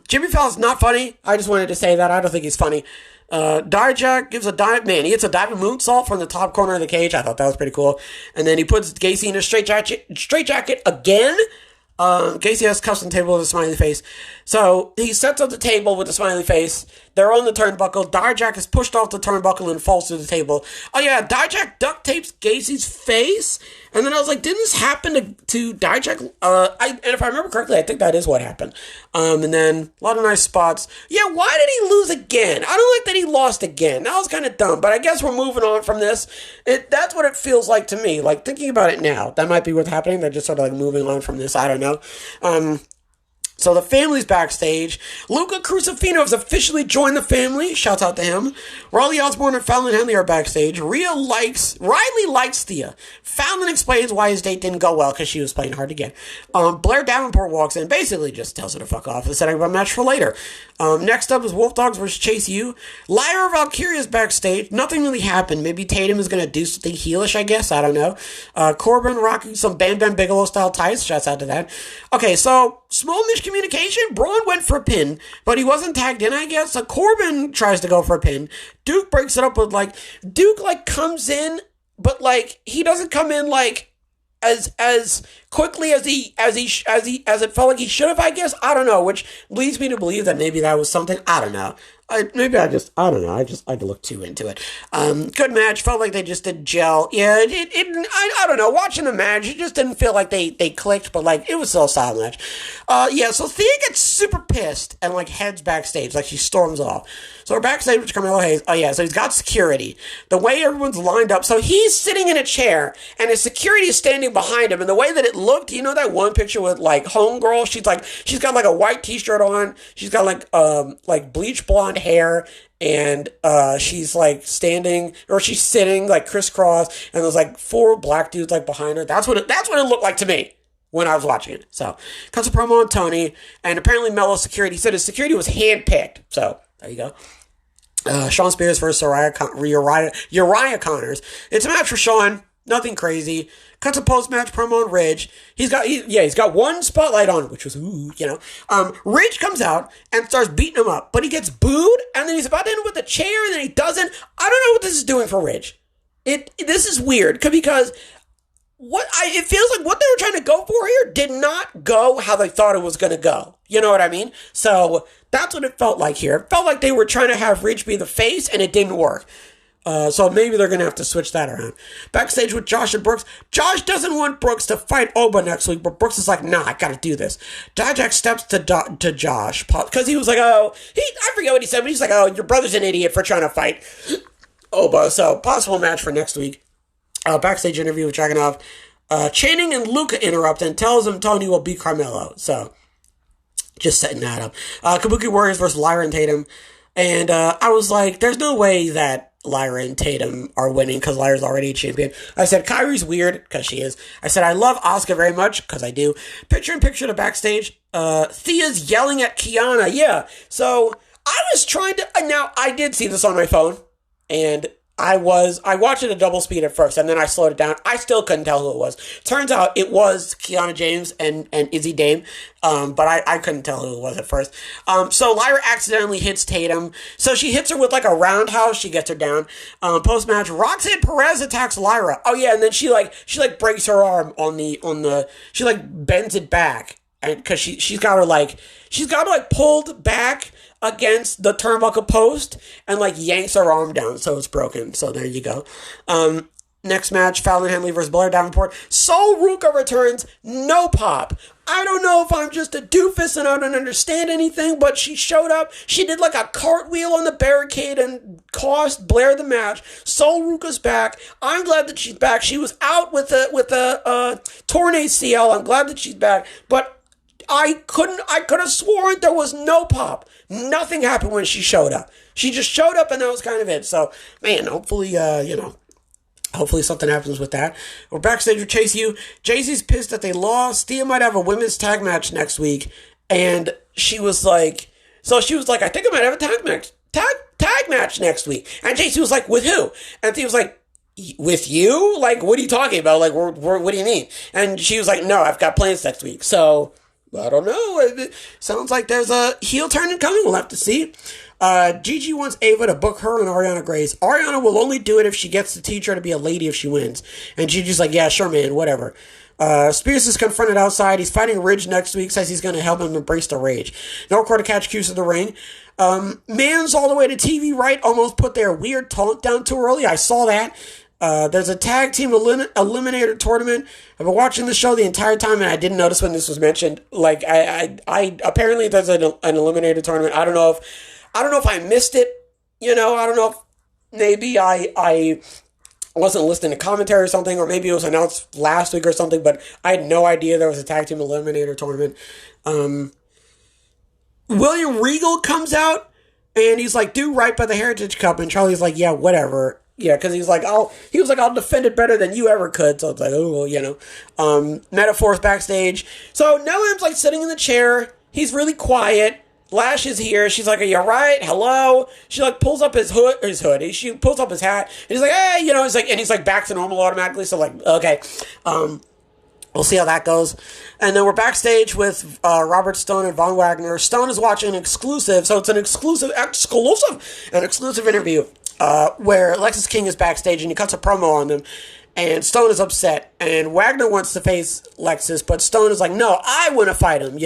Jimmy Fallon's not funny. I just wanted to say that. I don't think he's funny. Dijak gives he hits a diving moonsault from the top corner of the cage. I thought that was pretty cool. And then he puts Gacy in a straitjacket again. Gacy has cuffs on the table with a smiley face. So he sets up the table with a smiley face. They're on the turnbuckle. Dijak is pushed off the turnbuckle and falls to the table. Oh yeah, Dijak duct tapes Gacy's face. And then I was like, didn't this happen to Dijak? And if I remember correctly, I think that is what happened. And then a lot of nice spots. Yeah, why did he lose again? I don't like that he lost again. That was kind of dumb. But I guess we're moving on from this. That's what it feels like to me. Like, thinking about it now, that might be what's happening. They're just sort of like moving on from this. I don't know. So the family's backstage. Luca Crucifino has officially joined the family. Shouts out to him. Riley Osborne and Fallon Henley are backstage. Riley likes Thea. Fallon explains why his date didn't go well because she was playing hard to get. Blair Davenport walks in, basically just tells her to fuck off and setting up a match for later. Next up is Wolf Dogs versus Chase U. Lyra Valkyria's backstage. Nothing really happened. Maybe Tatum is going to do something heelish, I guess. I don't know. Corbin rocking some Bam Bam Bigelow style tights. Shouts out to that. Okay, so small miscommunication. Braun went for a pin, but he wasn't tagged in, I guess. So Corbin tries to go for a pin. Duke breaks it up with Duke comes in, but he doesn't come in as quickly as it felt like he should have, I guess. I don't know, which leads me to believe that maybe that was something. I don't know. I don't know. I looked too into it. Good match. Felt like they just did gel. Yeah, I don't know. Watching the match, it just didn't feel like they clicked, but it was still a solid match. Yeah, so Thea gets super pissed and heads backstage, she storms off. So we're backstage with Carmelo Hayes. Oh yeah, so he's got security. The way everyone's lined up, so he's sitting in a chair and his security is standing behind him, and the way that it looked, you know that one picture with homegirl? She's got a white t-shirt on, she's got bleach blonde hair, and she's standing, or she's sitting crisscross, and there's four black dudes behind her. That's what it looked like to me when I was watching it. So cuts a promo on Tony, and apparently Melo's security said his security was handpicked. So there you go. Sean Spears versus Uriah Connors. It's a match for Sean. Nothing crazy. Cuts a post-match promo on Ridge. He's got one spotlight on, which was, Ridge comes out and starts beating him up, but he gets booed, and then he's about to hit him with a chair, and then he doesn't. I don't know what this is doing for Ridge. This is weird, because it feels like what they were trying to go for here did not go how they thought it was going to go. You know what I mean? So that's what it felt like here. It felt like they were trying to have Ridge be the face, and it didn't work. So maybe they're going to have to switch that around. Backstage with Josh and Brooks. Josh doesn't want Brooks to fight Oba next week, but Brooks is like, nah, I got to do this. Dijak steps to Josh, because he was like, I forget what he said, but he's like, oh, your brother's an idiot for trying to fight Oba. So possible match for next week. Backstage interview with Dragunov. Channing and Luca interrupt and tells him Tony will beat Carmelo. So just setting that up. Kabuki Warriors versus Lyra and Tatum. And I was like, there's no way that Lyra and Tatum are winning because Lyra's already a champion. I said, Kyrie's weird, because she is. I said, I love Asuka very much, because I do. Picture to backstage. Thea's yelling at Kiana. Yeah. So I was trying to... Now, I did see this on my phone, and I watched it at double speed at first, and then I slowed it down. I still couldn't tell who it was. Turns out it was Kiana James and Izzy Dame, but I couldn't tell who it was at first. So Lyra accidentally hits Tatum. So she hits her with a roundhouse. She gets her down. Post-match, Roxanne Perez attacks Lyra. Oh yeah, and then she breaks her arm she bends it back, and because she's got her pulled back against the turnbuckle post and yanks her arm down, so it's broken. So there you go. Next match, Fallon Henley versus Blair Davenport. Sol Ruka returns, no pop. I don't know if I'm just a doofus and I don't understand anything, but she showed up. She did a cartwheel on the barricade and cost Blair the match. Sol Ruka's back. I'm glad that she's back. She was out with a torn ACL. I'm glad that she's back, but I could have sworn there was no pop. Nothing happened when she showed up. She just showed up, and that was kind of it. So, man, hopefully, hopefully something happens with that. We're backstage with Chase U. Jay-Z's pissed that they lost. Thea might have a women's tag match next week. And she was like, I think I might have a tag match next week. And Jay-Z was like, with who? And Thea was like, with you? What are you talking about? What do you mean? And she was like, no, I've got plans next week. So I don't know. It sounds like there's a heel turn coming. We'll have to see. Gigi wants Ava to book her and Ariana Grace. Ariana will only do it if she gets to teach her to be a lady if she wins. And Gigi's like, yeah, sure, man, whatever. Spears is confronted outside. He's fighting Ridge next week. Says he's going to help him embrace the rage. No quarter catch Q's in the ring. Man's all the way to TV right. Almost put their weird taunt down too early. I saw that. There's a tag team eliminator tournament. I've been watching the show the entire time, and I didn't notice when this was mentioned. Like, I apparently there's an eliminator tournament. I don't know if I missed it. I don't know if maybe I wasn't listening to commentary or something, or maybe it was announced last week or something, but I had no idea there was a tag team eliminator tournament. William Regal comes out, and he's like, do right by the Heritage Cup, and Charlie's like, yeah, whatever. Yeah, because I'll defend it better than you ever could. So it's like, oh, well, Metaphor's backstage. So Noam's like sitting in the chair. He's really quiet. Lash is here. She's like, are you alright? Hello? She like pulls up his hood. She pulls up his hat. And he's like, hey, he's like back to normal automatically. So like, okay. We'll see how that goes. And then we're backstage with Robert Stone and Von Wagner. Stone is watching an exclusive. So it's an exclusive interview where Lexis King is backstage and he cuts a promo on them. And Stone is upset. And Wagner wants to face Lexis, but Stone is like, no, I want to fight him,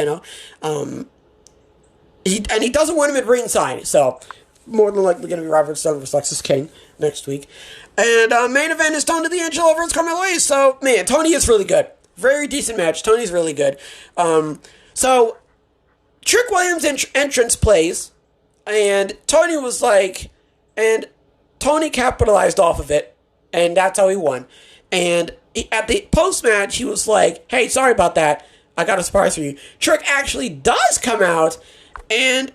He doesn't want him at ringside, so more than likely going to be Robert Stone versus Lexis King next week. And main event is Tony D'Angelo versus Carmelo Hayes. So, man, Tony is really good. Very decent match. Tony's really good. So, Trick Williams' entrance plays, and Tony was like, and Tony capitalized off of it, and that's how he won. And at the post-match, he was like, hey, sorry about that. I got a surprise for you. Trick actually does come out, and,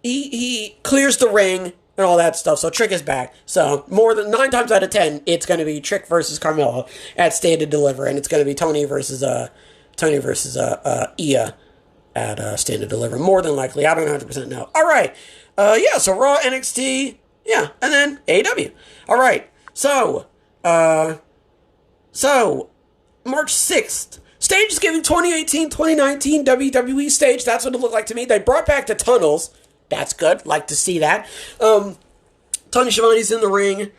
he clears the ring and all that stuff. So Trick is back. So more than 9 times out of 10, it's going to be Trick versus Carmelo at Stand and Deliver. And it's going to be Tony versus Ia at Stand and Deliver. More than likely. I don't 100% know. All right. So Raw, NXT, and then AEW. All right. So March 6th. Stage is giving 2018-2019 WWE stage. That's what it looked like to me. They brought back the tunnels. That's good. Like to see that. Tony Schiavone's in the ring.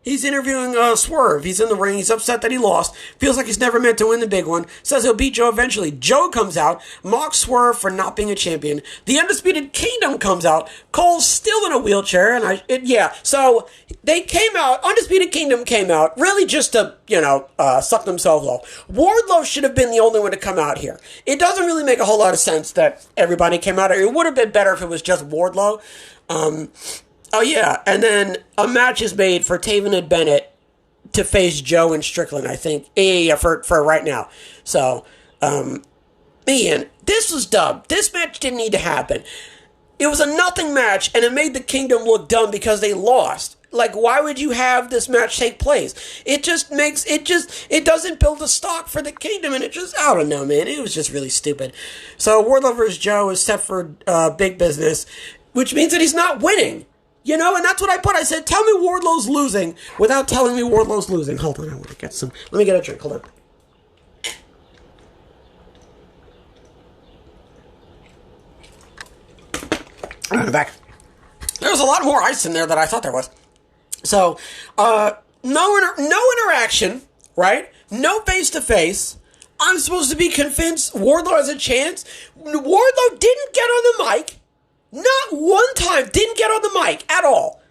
He's interviewing Swerve. He's in the ring. He's upset that he lost. Feels like he's never meant to win the big one. Says he'll beat Joe eventually. Joe comes out. Mocks Swerve for not being a champion. The Undisputed Kingdom comes out. Cole's still in a wheelchair. So they came out. Undisputed Kingdom came out. Really just to, suck themselves off. Wardlow should have been the only one to come out here. It doesn't really make a whole lot of sense that everybody came out. It would have been better if it was just Wardlow. And then a match is made for Taven and Bennett to face Joe and Strickland, I think. For right now. So, this was dumb. This match didn't need to happen. It was a nothing match, and it made the Kingdom look dumb because they lost. Like, why would you have this match take place? It doesn't build a stock for the Kingdom, and I don't know, man. It was just really stupid. So, Wardlow versus Joe is set for big business, which means that he's not winning. And that's what I put. I said, tell me Wardlow's losing without telling me Wardlow's losing. Hold on, I want to get some. Let me get a drink. Hold on. All right, I'm back. There was a lot more ice in there than I thought there was. So, no interaction, right? No face-to-face. I'm supposed to be convinced Wardlow has a chance. Wardlow didn't get on the mic. Not one time. Didn't get on the mic at all.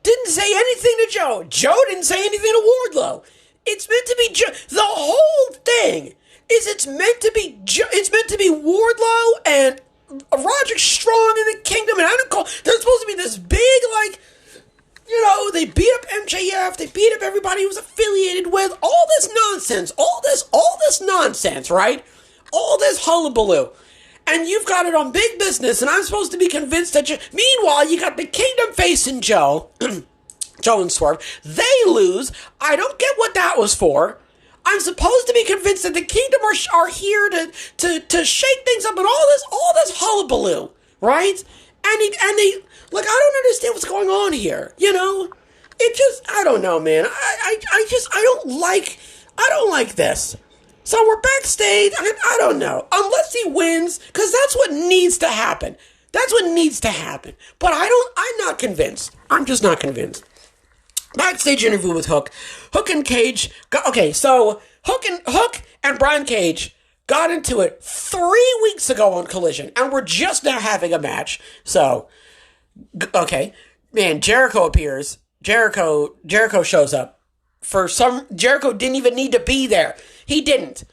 Didn't say anything to Joe. Joe didn't say anything to Wardlow. It's meant to be Joe. The whole thing is it's meant to be Wardlow and Roderick Strong in the Kingdom. And I don't call. There's supposed to be this big, they beat up MJF. They beat up everybody who was affiliated with all this nonsense. All this nonsense, right? All this hullabaloo. And you've got it on big business, and I'm supposed to be convinced that Meanwhile, you got the Kingdom facing Joe, Joe and Swerve. They lose. I don't get what that was for. I'm supposed to be convinced that the Kingdom are here to shake things up and all this hullabaloo, right? And they I don't understand what's going on here. I don't know, man. I don't like this. So we're backstage. I don't know. Unless he wins, because that's what needs to happen. That's what needs to happen. But I'm not convinced. I'm just not convinced. Backstage interview with Hook. Hook and Cage. So Hook and Brian Cage got into it 3 weeks ago on Collision, and we're just now having a match. So, okay, man, Jericho appears. Jericho shows up. Jericho didn't even need to be there. He didn't.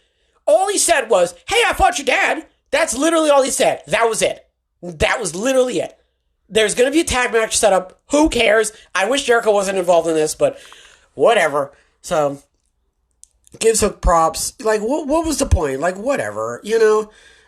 All he said was, "Hey, I fought your dad." That's literally all he said. That was it. That was literally it. There's going to be a tag match set up. Who cares? I wish Jericho wasn't involved in this, but whatever. So, gives Hook props. Like, what was the point? Like, whatever,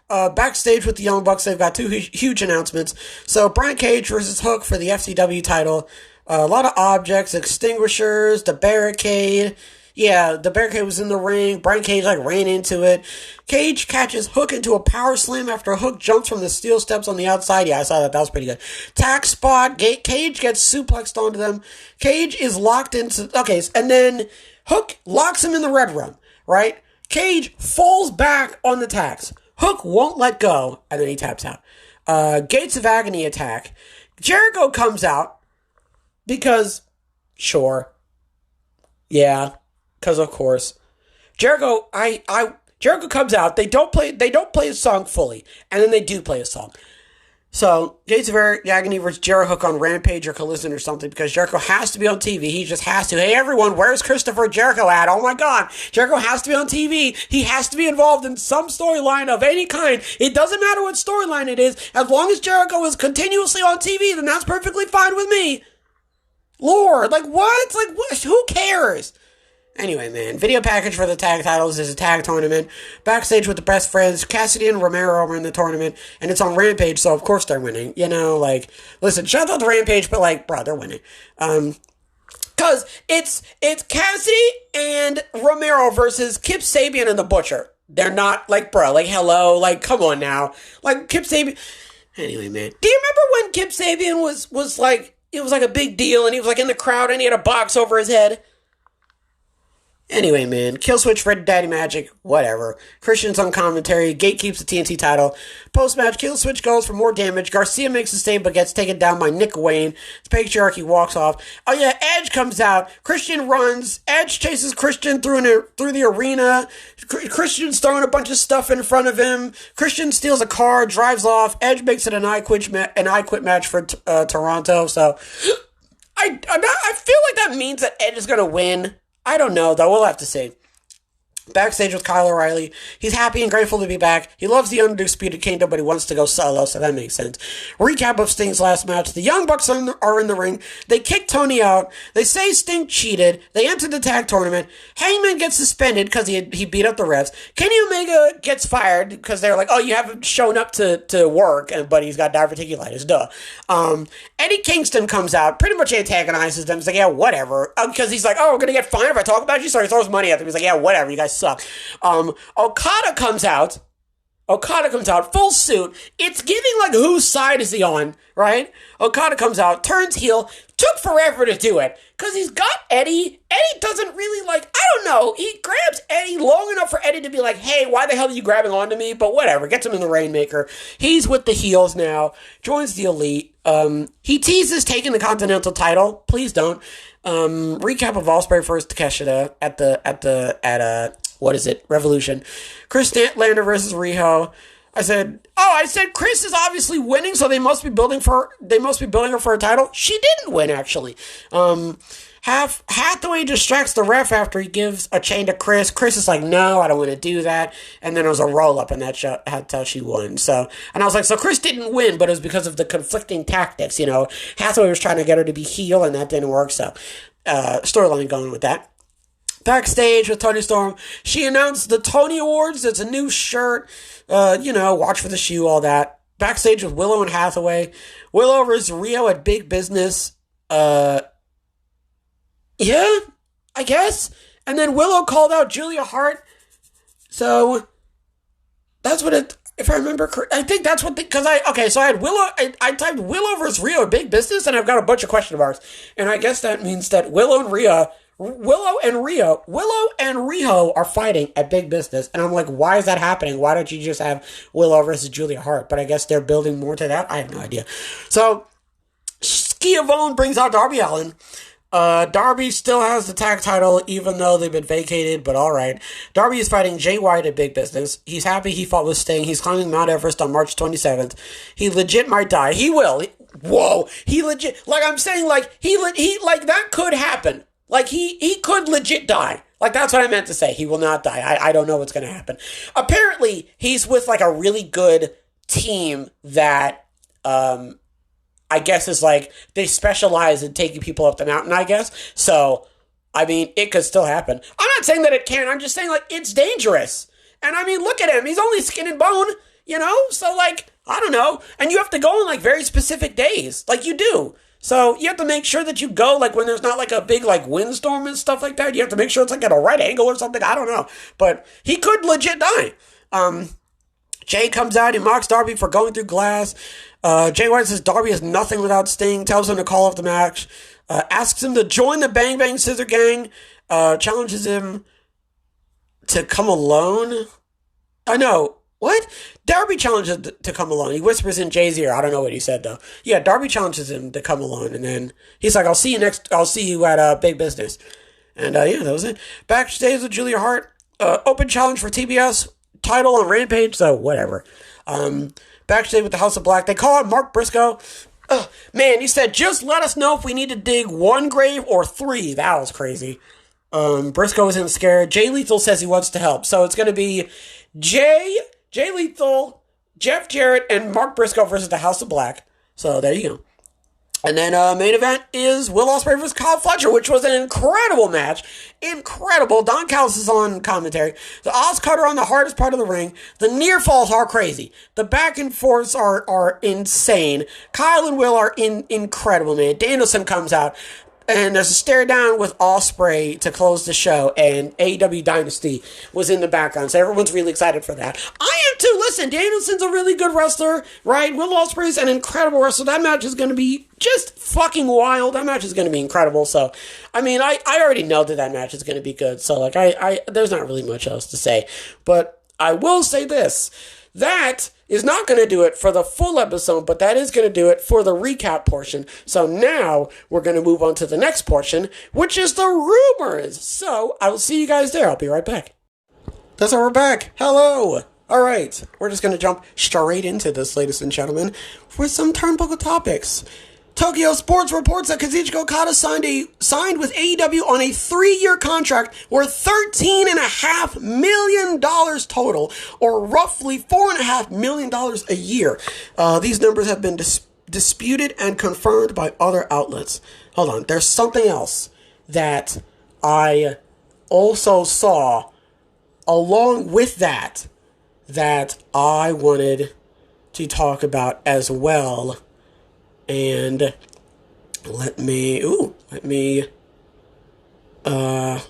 backstage with the Young Bucks, they've got two huge announcements. So, Brian Cage versus Hook for the FCW title. A lot of objects, extinguishers, the barricade. Yeah, the barricade was in the ring. Brian Cage, ran into it. Cage catches Hook into a power slam after Hook jumps from the steel steps on the outside. Yeah, I saw that. That was pretty good. Tack spot. Cage gets suplexed onto them. Cage is locked into... Okay, and then Hook locks him in the Red Room, right? Cage falls back on the tacks. Hook won't let go, and then he taps out. Gates of Agony attack. Jericho comes out because... Sure. Yeah. Because of course, Jericho comes out. They don't play his song fully, and then they do play his song. So Gates of Agony versus Jericho Hook on Rampage or Collision or something, because Jericho has to be on TV. He just has to. Hey everyone, where's Christopher Jericho at? Oh my God, Jericho has to be on TV. He has to be involved in some storyline of any kind. It doesn't matter what storyline it is, as long as Jericho is continuously on TV, then that's perfectly fine with me. Lord, what? What? Who cares? Anyway, man, video package for the tag titles is a tag tournament. Backstage with the best friends, Cassidy and Romero are in the tournament, and it's on Rampage, so of course they're winning. Listen, shout out to Rampage, but bro, they're winning. Cause it's Cassidy and Romero versus Kip Sabian and the Butcher. They're not, hello, come on now. Kip Sabian. Anyway, man, do you remember when Kip Sabian was it was a big deal, and he was in the crowd, and he had a box over his head? Anyway, man, Killswitch for Daddy Magic, whatever. Christian's on commentary. Gate keeps the TNT title. Post-match, Killswitch goes for more damage. Garcia makes a save but gets taken down by Nick Wayne. The Patriarchy walks off. Oh yeah, Edge comes out. Christian runs. Edge chases Christian through the arena. Christian's throwing a bunch of stuff in front of him. Christian steals a car, drives off. Edge makes it an I Quit match for Toronto. So I feel like that means that Edge is going to win. I don't know, though. We'll have to see. Backstage with Kyle O'Reilly. He's happy and grateful to be back. He loves the Undisputed Kingdom, but he wants to go solo, so that makes sense. Recap of Sting's last match. The Young Bucks are in the ring. They kick Tony out. They say Sting cheated. They enter the tag tournament. Hangman gets suspended because he beat up the refs. Kenny Omega gets fired because they're like, oh, you haven't shown up to work, but he's got diverticulitis, duh. Eddie Kingston comes out, pretty much antagonizes them. He's like, yeah, whatever. Because he's like, oh, we're going to get fined if I talk about you? So he throws money at them. He's like, yeah, whatever, you guys suck. Okada comes out, full suit. It's giving whose side is he on, right? Okada comes out, turns heel, took forever to do it, because he's got Eddie. Eddie doesn't really I don't know, he grabs Eddie long enough for Eddie to be like, hey, why the hell are you grabbing onto me? But whatever, gets him in the Rainmaker. He's with the heels now, joins the Elite. He teases taking the Continental title. Please don't. Recap of Ospreay versus Takeshita at what is it? Revolution. Chris Statlander versus Riho. I said Chris is obviously winning, so they must be building her for a title. She didn't win, actually. Hathaway distracts the ref after he gives a chain to Chris. Chris is like, no, I don't want to do that. And then it was a roll-up, and that's how she won. So, and I was like, so Chris didn't win, but it was because of the conflicting tactics, Hathaway was trying to get her to be heel, and that didn't work, so storyline going with that. Backstage with Toni Storm, she announced the Tony Awards. It's a new shirt, watch for the shoe, all that. Backstage with Willow and Hathaway. Willow versus Rio at Big Business. Yeah, I guess. And then Willow called out Julia Hart. So that's what it, if I remember correct, I think that's what so I had Willow, I typed Willow versus Rio at Big Business, and I've got a bunch of question marks. And I guess that means that Willow and Riho are fighting at Big Business. And I'm like, why is that happening? Why don't you just have Willow versus Julia Hart? But I guess they're building more to that. I have no idea. So, Schiavone brings out Darby Allin. Darby still has the tag title, even though they've been vacated, but alright. Darby is fighting Jay White at Big Business. He's happy he fought with Sting. He's climbing Mount Everest on March 27th. He legit might die. He will. Whoa. He legit, like I'm saying, like, he like, that could happen. Like, he could legit die. Like, that's what I meant to say. He will not die. I don't know what's gonna happen. Apparently, he's with, like, a really good team that, I guess is like, they specialize in taking people up the mountain, I guess. So, I mean, it could still happen. I'm not saying that it can't. I'm just saying, like, it's dangerous. And, I mean, look at him. He's only skin and bone, you know? So, like, I don't know. And you have to go on, like, very specific days. Like, you do. So, you have to make sure that you go, like, when there's not, like, a big, like, windstorm and stuff like that. You have to make sure it's, like, at a right angle or something. I don't know. But he could legit die. Jay comes out, he mocks Darby for going through glass. Jay White says Darby is nothing without Sting, tells him to call off the match, asks him to join the Bang Bang Scissor Gang, challenges him to come alone. I know. What? Darby challenges to come alone. He whispers in Jay's ear. I don't know what he said, though. Yeah, Darby challenges him to come alone, and then he's like, I'll see you at Big Business. And, yeah, that was it. Backstage with Julia Hart, open challenge for TBS, title on Rampage, so whatever. Backstage with the House of Black, they call out Mark Briscoe. Man, he said, just let us know if we need to dig one grave or three. That was crazy. Briscoe isn't scared. Jay Lethal says he wants to help. So it's going to be Jay Lethal, Jeff Jarrett, and Mark Briscoe versus the House of Black. So there you go. And then main event is Will Ospreay versus Kyle Fletcher, which was an incredible match. Incredible. Don Callis is on commentary. The Oz Cutter on the hardest part of the ring. The near falls are crazy. The back and forths are insane. Kyle and Will are incredible, man. Danielson comes out. And there's a stare down with Ospreay to close the show, and AEW Dynasty was in the background, so everyone's really excited for that. I am too. Listen, Danielson's a really good wrestler, right? Will Ospreay's an incredible wrestler. That match is going to be just fucking wild. That match is going to be incredible. So, I mean, I already know that match is going to be good. So, like, there's not really much else to say. But I will say this. That is not going to do it for the full episode, but that is going to do it for the recap portion. So now we're going to move on to the next portion, which is the rumors. So I will see you guys there. I'll be right back. That's how we're back. Hello. All right. We're just going to jump straight into this, ladies and gentlemen, with some Turnbuckle topics. Tokyo Sports reports that Kazuchika Okada signed with AEW on a 3-year contract worth $13.5 million total, or roughly $4.5 million a year. These numbers have been disputed and confirmed by other outlets. Hold on, there's something else that I also saw along with that I wanted to talk about as well. And let me come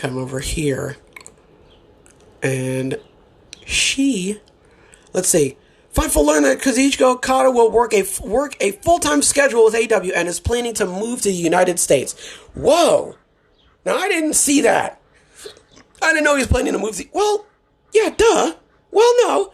over here. And let's see. Fightful learned that Kazuchika Okada will work a full-time schedule with AEW and is planning to move to the United States. Whoa! Now, I didn't see that. I didn't know he was planning to move well, yeah, duh. Well, no.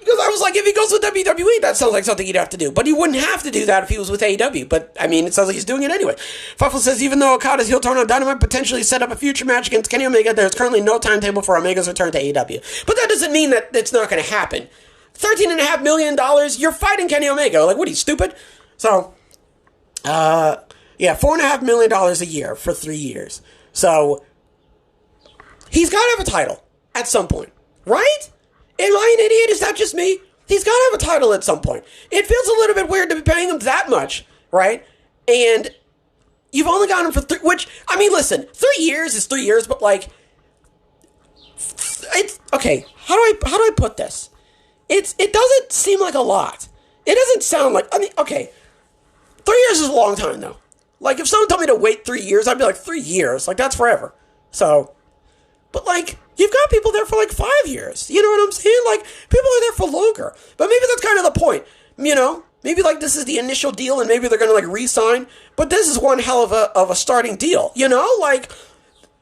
Because I was like, if he goes with WWE, that sounds like something he'd have to do. But he wouldn't have to do that if he was with AEW. But, I mean, it sounds like he's doing it anyway. Fightful says, even though Okada's heel turn on Dynamite potentially set up a future match against Kenny Omega, there's currently no timetable for Omega's return to AEW. But that doesn't mean that it's not going to happen. $13.5 million, you're fighting Kenny Omega. Like, what, are you stupid? So, yeah, $4.5 million a year for 3 years. So, he's got to have a title at some point, right? Am I an idiot? Is that just me? He's got to have a title at some point. It feels a little bit weird to be paying him that much, right? And you've only got him for which, I mean, listen, 3 years is 3 years, but like, it's, okay, how do I put this? It doesn't seem like a lot. It doesn't sound like, I mean, okay, 3 years is a long time, though. Like, if someone told me to wait 3 years, I'd be like, 3 years? Like, that's forever. So, but like, you've got people there for like 5 years. You know what I'm saying? Like, people are there for longer. But maybe that's kind of the point. You know? Maybe like this is the initial deal and maybe they're going to like re-sign. But this is one hell of a starting deal. You know? Like,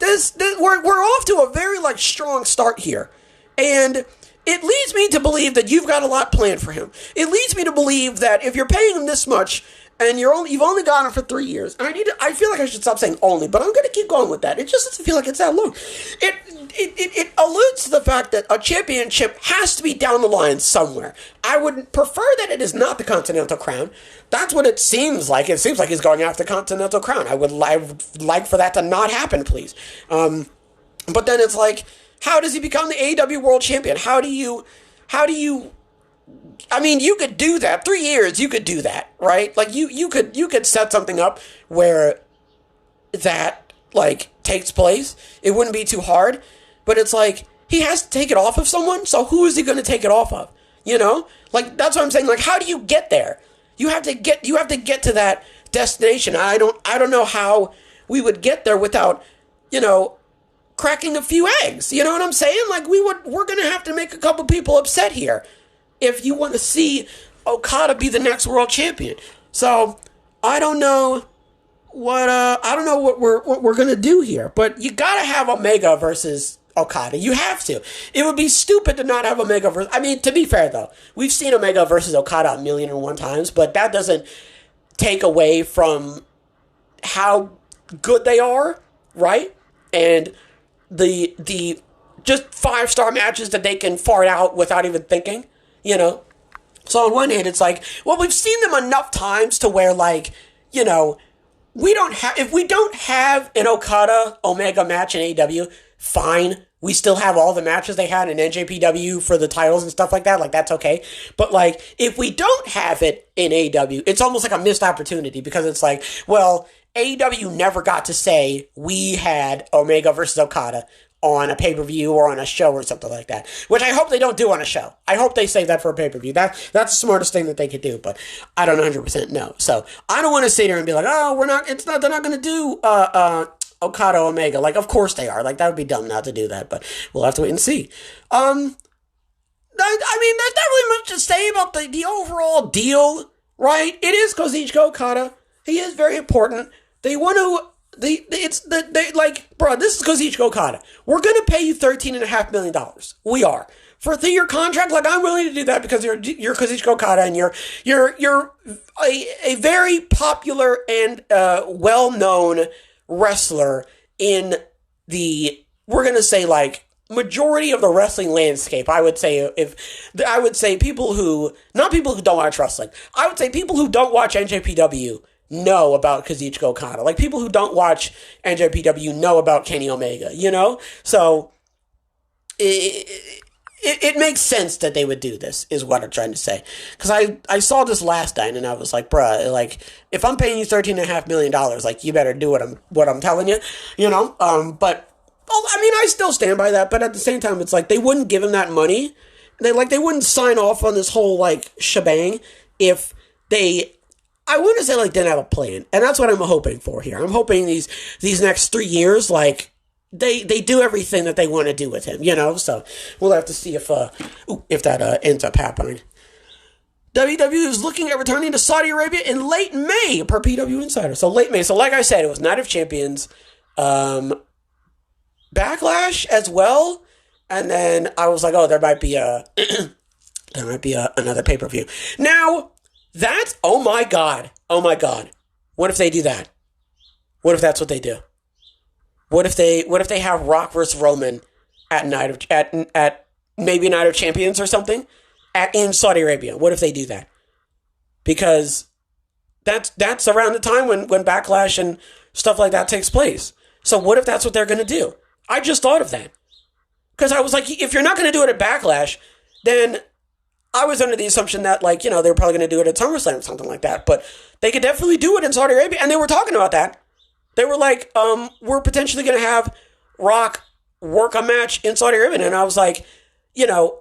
we're off to a very like strong start here. And it leads me to believe that you've got a lot planned for him. It leads me to believe that if you're paying him this much, and you've only got him for 3 years. And I feel like I should stop saying only, but I'm going to keep going with that. It just doesn't feel like it's that long. It alludes to the fact that a championship has to be down the line somewhere. I would prefer that it is not the Continental Crown. That's what it seems like. It seems like he's going after the Continental Crown. I would like for that to not happen, please. But then it's like, how does he become the AEW World Champion? How do you, I mean, you could do that. 3 years, you could do that, right? Like, you could set something up where that, like, takes place. It wouldn't be too hard. But it's like, he has to take it off of someone, so who is he going to take it off of? You know? Like, that's what I'm saying. Like, how do you get there? You have to get to that destination. I don't know how we would get there without, cracking a few eggs. You know what I'm saying? Like, we're going to have to make a couple people upset here if you want to see Okada be the next world champion. So, I don't know what we're going to do here, but you got to have Omega versus Okada. You have to. It would be stupid to not have Omega versus... I mean, to be fair, though, we've seen Omega versus Okada 1,000,001 times, but that doesn't take away from how good they are, right? And the just 5-star matches that they can fart out without even thinking, So on one hand, it's like, well, we've seen them enough times to where, like, if we don't have an Okada Omega match in AEW, fine. We still have all the matches they had in NJPW for the titles and stuff like that. Like, that's okay. But, like, if we don't have it in AEW, it's almost like a missed opportunity because it's like, well, AEW never got to say we had Omega versus Okada on a pay-per-view or on a show or something like that, which I hope they don't do on a show. I hope they save that for a pay-per-view. That's the smartest thing that they could do, but I don't 100% know. So I don't want to sit here and be like, oh, they're not going to do Okada Omega. Like, of course they are. Like, that would be dumb not to do that, but we'll have to wait and see. I mean, there's not really much to say about the overall deal, right? It is Kazuchika Okada. He is very important. They want to... bro, this is Kazuchika Okada. We're going to pay you $13.5 million. We are. For a 3-year contract, like, I'm willing to do that because you're Kazuchika Okada and you're a very popular and well-known wrestler in we're going to say, like, majority of the wrestling landscape. I would say people who, not people who don't watch wrestling, I would say people who don't watch NJPW know about Kazuchika Okada. Like, people who don't watch NJPW know about Kenny Omega, So, it makes sense that they would do this, is what I'm trying to say. Because I saw this last night, and I was like, bruh, like, if I'm paying you $13.5 million, like, you better do what I'm telling you, But, I mean, I still stand by that, but at the same time, it's like, they wouldn't give him that money. They wouldn't sign off on this whole, like, shebang if they... I wouldn't say, like, didn't have a plan. And that's what I'm hoping for here. I'm hoping these next 3 years, like, they do everything that they want to do with him, So we'll have to see if that ends up happening. WWE is looking at returning to Saudi Arabia in late May, per PW Insider. So late May. So like I said, it was Night of Champions, Backlash as well. And then I was like, oh, there might be another pay-per-view. Now... oh my god. What if they do that? What if that's what they do? What if they have Rock versus Roman at maybe Night of Champions or something in Saudi Arabia? What if they do that? Because that's around the time when Backlash and stuff like that takes place. So what if that's what they're going to do? I just thought of that. Because I was like, if you're not going to do it at Backlash, then I was under the assumption that, like, they were probably going to do it at SummerSlam or something like that. But they could definitely do it in Saudi Arabia. And they were talking about that. They were like, we're potentially going to have Rock work a match in Saudi Arabia. And I was like, no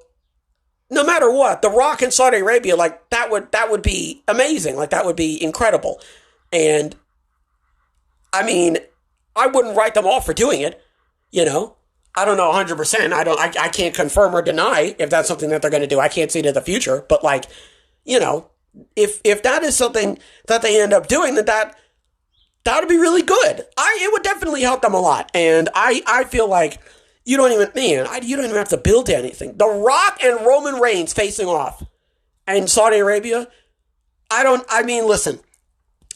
matter what, The Rock in Saudi Arabia, like, that would be amazing. Like, that would be incredible. And, I mean, I wouldn't write them off for doing it, I don't know 100%. I can't confirm or deny if that's something that they're going to do. I can't see it in the future. But, like, if that is something that they end up doing, that would be really good. It would definitely help them a lot. And I feel like you don't even have to build anything. The Rock and Roman Reigns facing off in Saudi Arabia. Listen,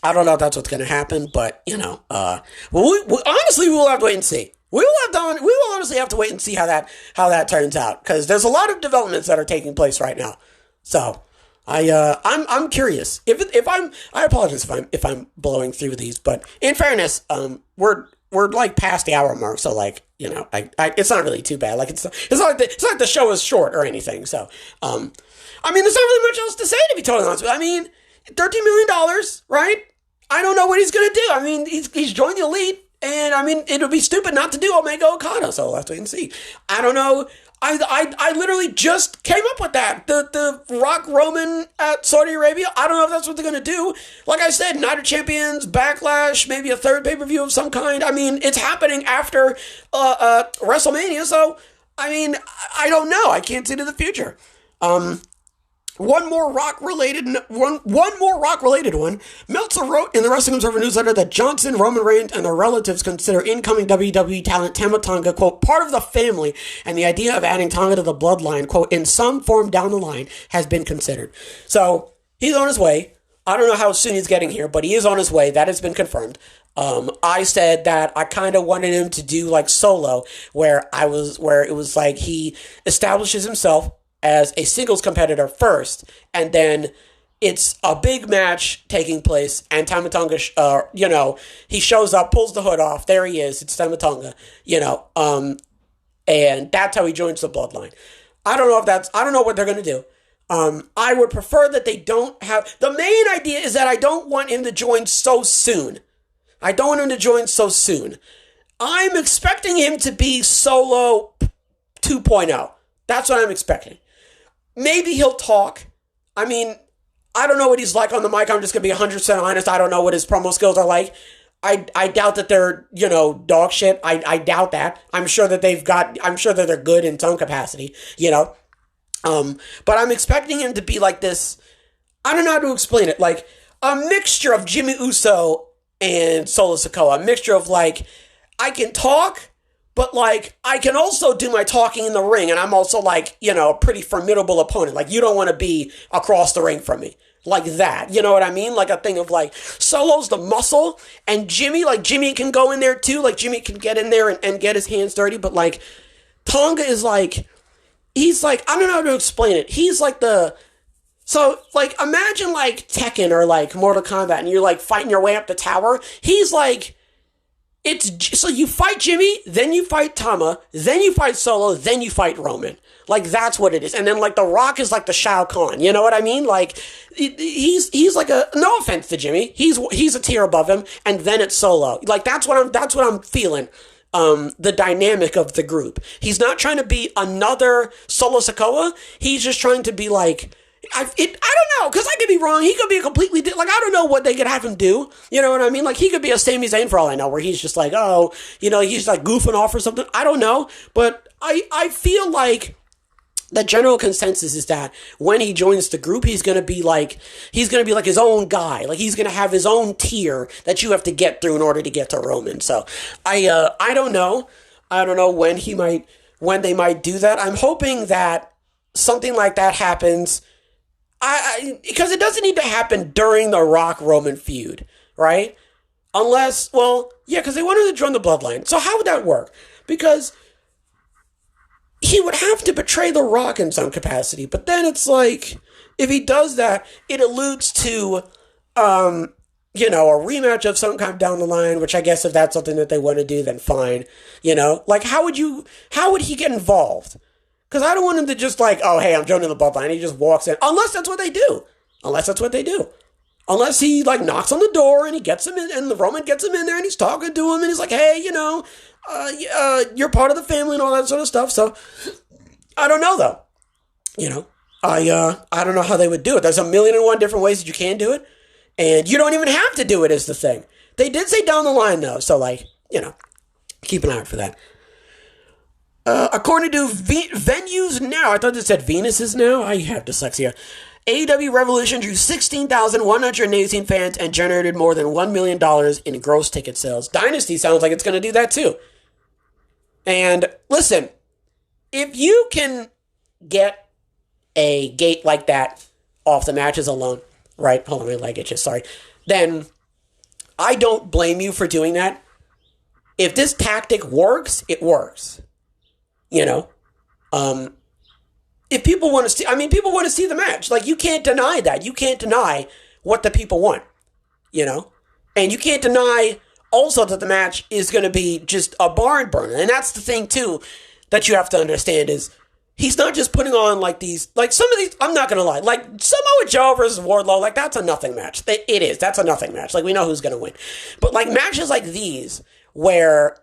I don't know if that's what's going to happen, but, honestly, we'll have to wait and see. We will honestly have to wait and see how that turns out, because there's a lot of developments that are taking place right now. So I'm curious. I apologize if I'm blowing through these, but in fairness, we're like past the hour mark, so like, it's not really too bad. Like it's not like the show is short or anything. So, there's not really much else to say, to be totally honest with you. I mean, $13 million, right? I don't know what he's gonna do. I mean, he's joined the Elite, and I mean, it would be stupid not to do Omega Okada. So we'll have to wait and see. I don't know. I literally just came up with that. The Rock Roman at Saudi Arabia. I don't know if that's what they're going to do. Like I said, Night of Champions, Backlash, maybe a third pay-per-view of some kind. I mean, it's happening after WrestleMania. So, I mean, I don't know. I can't see to the future. One more rock related one. Meltzer wrote in the Wrestling Observer newsletter that Johnson, Roman Reigns, and their relatives consider incoming WWE talent Tama Tonga, quote, part of the family, and the idea of adding Tonga to the bloodline, quote, in some form down the line has been considered. So he's on his way. I don't know how soon he's getting here, but he is on his way. That has been confirmed. I said that I kind of wanted him to do like Solo, where it was like he establishes himself as a singles competitor first, and then it's a big match taking place, and Tama Tonga, he shows up, pulls the hood off, there he is, it's Tama Tonga, and that's how he joins the bloodline. I don't know what they're going to do. I would prefer that they don't have, the main idea is that I don't want him to join so soon. I'm expecting him to be Solo 2.0. That's what I'm expecting. Maybe he'll talk. I mean, I don't know what he's like on the mic. I'm just going to be 100% honest. I don't know what his promo skills are like. I doubt that they're, dog shit. I doubt that. I'm sure that they're good in some capacity, But I'm expecting him to be like this. I don't know how to explain it. Like a mixture of Jimmy Uso and Solo Sikoa. A mixture of like, I can talk, but, like, I can also do my talking in the ring, and I'm also, like, a pretty formidable opponent. Like, you don't want to be across the ring from me. Like that. You know what I mean? Like a thing of, like, Solo's the muscle, and Jimmy can go in there, too. Like, Jimmy can get in there and get his hands dirty, but, like, Tonga is, like, he's, like, I don't know how to explain it. He's, like, so, like, imagine, like, Tekken or, like, Mortal Kombat, and you're, like, fighting your way up the tower. He's, like, so you fight Jimmy, then you fight Tama, then you fight Solo, then you fight Roman. Like, that's what it is. And then, like, The Rock is like the Shao Kahn. You know what I mean? Like, he's like no offense to Jimmy. He's a tier above him, and then it's Solo. Like, that's what I'm feeling. The dynamic of the group. He's not trying to be another Solo Sikoa. He's just trying to be like, I don't know, because I could be wrong. He could be a completely, I don't know what they could have him do. You know what I mean? Like, he could be a Sami Zayn for all I know, where he's just like, he's like goofing off or something. I don't know. But I feel like the general consensus is that when he joins the group, he's going to be like his own guy. Like, he's going to have his own tier that you have to get through in order to get to Roman. So I don't know. I don't know when they might do that. I'm hoping that something like that happens. Because it doesn't need to happen during the Rock Roman feud, right? Unless, because they wanted to join the bloodline. So how would that work? Because he would have to betray the Rock in some capacity. But then it's like, if he does that, it alludes to, a rematch of some kind down the line, which I guess if that's something that they want to do, then fine. Like, how would he get involved? Because I don't want him to just like, oh, hey, I'm joining the bloodline. He just walks in. Unless that's what they do. Unless he like knocks on the door and he gets him in, and the Roman gets him in there and he's talking to him and he's like, hey, you're part of the family and all that sort of stuff. So I don't know though. I don't know how they would do it. There's 1,000,001 different ways that you can do it, and you don't even have to do it is the thing. They did say down the line though, so like, keep an eye out for that. According to Venues Now, I thought it said Venus is Now. I have dyslexia. AEW Revolution drew 16,118 fans and generated more than $1 million in gross ticket sales. Dynasty sounds like it's going to do that too. And listen, if you can get a gate like that off the matches alone, right? Hold on, my leg itches, sorry. Then I don't blame you for doing that. If this tactic works, it works. You know? If people want to see, people want to see the match. Like, you can't deny that. You can't deny what the people want. You know? And you can't deny also that the match is going to be just a barn burner. And that's the thing, too, that you have to understand is he's not just putting on, like, these, like, some of these, I'm not going to lie, like, Samoa Joe versus Wardlow, like, that's a nothing match. It is. That's a nothing match. Like, we know who's going to win. But, like, matches like these where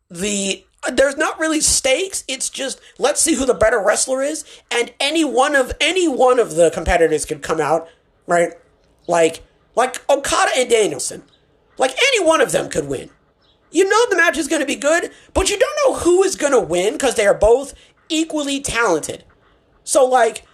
there's not really stakes. It's just, let's see who the better wrestler is, and any one of the competitors could come out, right? Like Okada and Danielson. Like, any one of them could win. You know the match is going to be good, but you don't know who is going to win because they are both equally talented. So, like,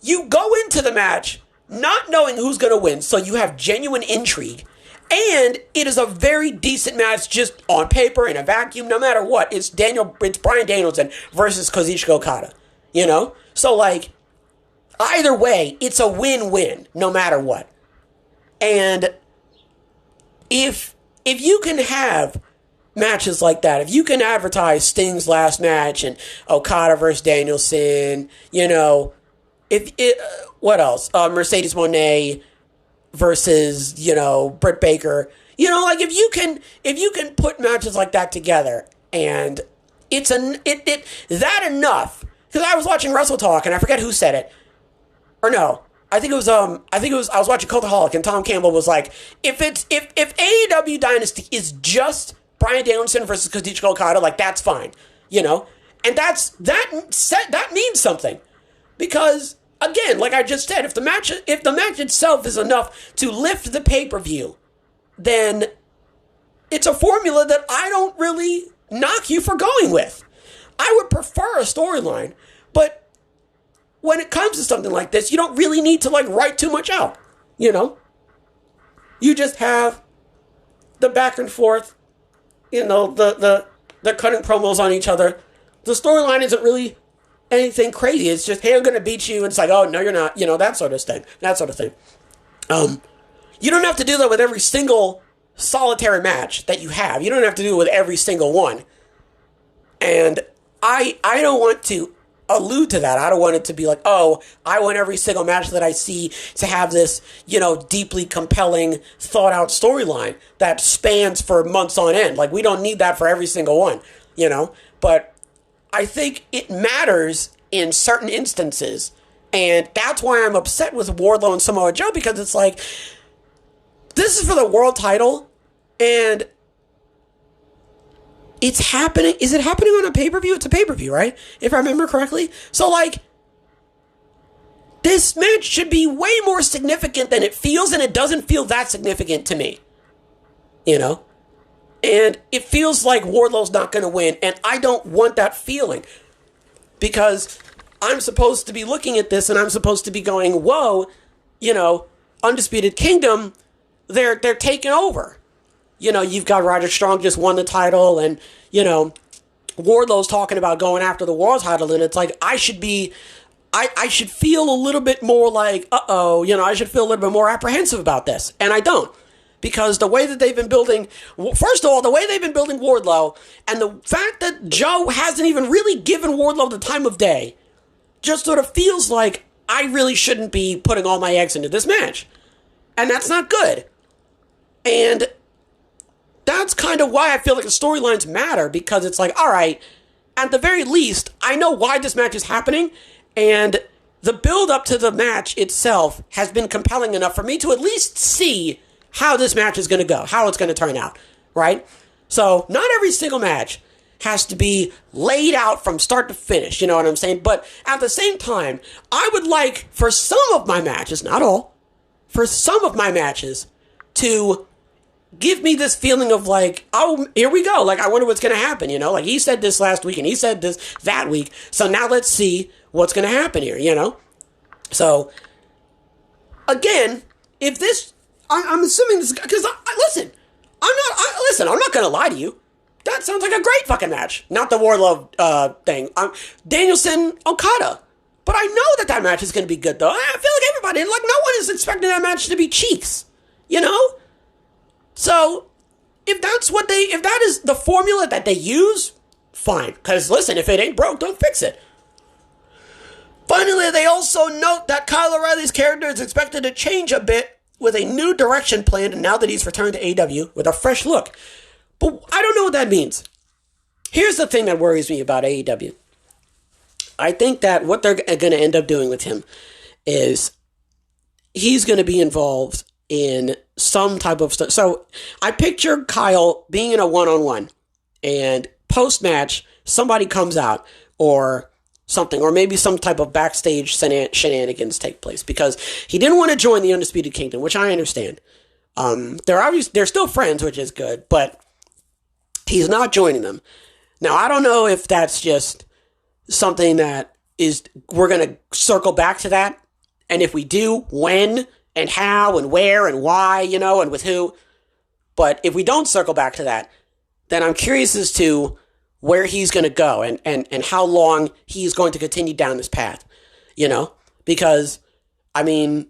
you go into the match not knowing who's going to win, so you have genuine intrigue. And it is a very decent match just on paper, in a vacuum, no matter what. It's Bryan Danielson versus Kazuchika Okada, you know? So, like, either way, it's a win-win, no matter what. And if you can have matches like that, if you can advertise Sting's last match and Okada versus Danielson, you know, what else? Mercedes Moné versus, you know, Britt Baker. You know, like, if you can put matches like that together, and it's that enough. Because I was watching Wrestle Talk and I forget who said it. Or no, I was watching Cultaholic, and Tom Campbell was like, if AEW Dynasty is just Bryan Danielson versus Kazuchika Okada, like, that's fine, you know? And that means something. Because, again, like I just said, if the match itself is enough to lift the pay-per-view, then it's a formula that I don't really knock you for going with. I would prefer a storyline, but when it comes to something like this, you don't really need to, like, write too much out, you know? You just have the back and forth, you know, the cutting promos on each other. The storyline isn't really anything crazy. It's just, hey, I'm going to beat you. And it's like, oh, no, you're not. You know, that sort of thing. You don't have to do that with every single solitary match that you have. You don't have to do it with every single one. And I don't want to allude to that. I don't want it to be like, oh, I want every single match that I see to have this, you know, deeply compelling, thought-out storyline that spans for months on end. Like, we don't need that for every single one, you know? But I think it matters in certain instances, and that's why I'm upset with Wardlow and Samoa Joe, because it's like, this is for the world title, and it's happening. Is it happening on a pay-per-view? It's a pay-per-view, right? If I remember correctly. So, like, this match should be way more significant than it feels, and it doesn't feel that significant to me. You know? And it feels like Wardlow's not going to win, and I don't want that feeling. Because I'm supposed to be looking at this, and I'm supposed to be going, whoa, you know, Undisputed Kingdom, they're taking over. You know, you've got Roderick Strong just won the title, and, you know, Wardlow's talking about going after the world title, and it's like, I should feel a little bit more like, uh-oh, you know, I should feel a little bit more apprehensive about this, and I don't. Because the way that they've been building, first of all, the way they've been building Wardlow, and the fact that Joe hasn't even really given Wardlow the time of day, just sort of feels like I really shouldn't be putting all my eggs into this match. And that's not good. And that's kind of why I feel like the storylines matter, because it's like, all right, at the very least, I know why this match is happening, and the build up to the match itself has been compelling enough for me to at least see how this match is going to go, how it's going to turn out, right? So, not every single match has to be laid out from start to finish, you know what I'm saying? But at the same time, I would like, for some of my matches, not all, for some of my matches, to give me this feeling of like, oh, here we go. Like, I wonder what's going to happen, you know? Like, he said this last week, and he said this that week, so now let's see what's going to happen here, you know? So, again, if this... I'm assuming this, because listen, I'm not going to lie to you. That sounds like a great fucking match. Not the Wardlow thing. Danielson, Okada. But I know that match is going to be good, though. I feel like everybody, like, no one is expecting that match to be cheeks. You know? So, if that is the formula that they use, fine. Because listen, if it ain't broke, don't fix it. Finally, they also note that Kyle O'Reilly's character is expected to change a bit with a new direction planned now that he's returned to AEW with a fresh look. But I don't know what that means. Here's the thing that worries me about AEW. I think that what they're going to end up doing with him is he's going to be involved in some type of stuff. So I picture Kyle being in a one-on-one and post-match somebody comes out or something, or maybe some type of backstage shenanigans take place because he didn't want to join the Undisputed Kingdom, which I understand. They're still friends, which is good, but he's not joining them. Now, I don't know if that's just something that we're going to circle back to that. And if we do, when and how and where and why, and with who. But if we don't circle back to that, then I'm curious as to where he's going to go and how long he's going to continue down this path, because, in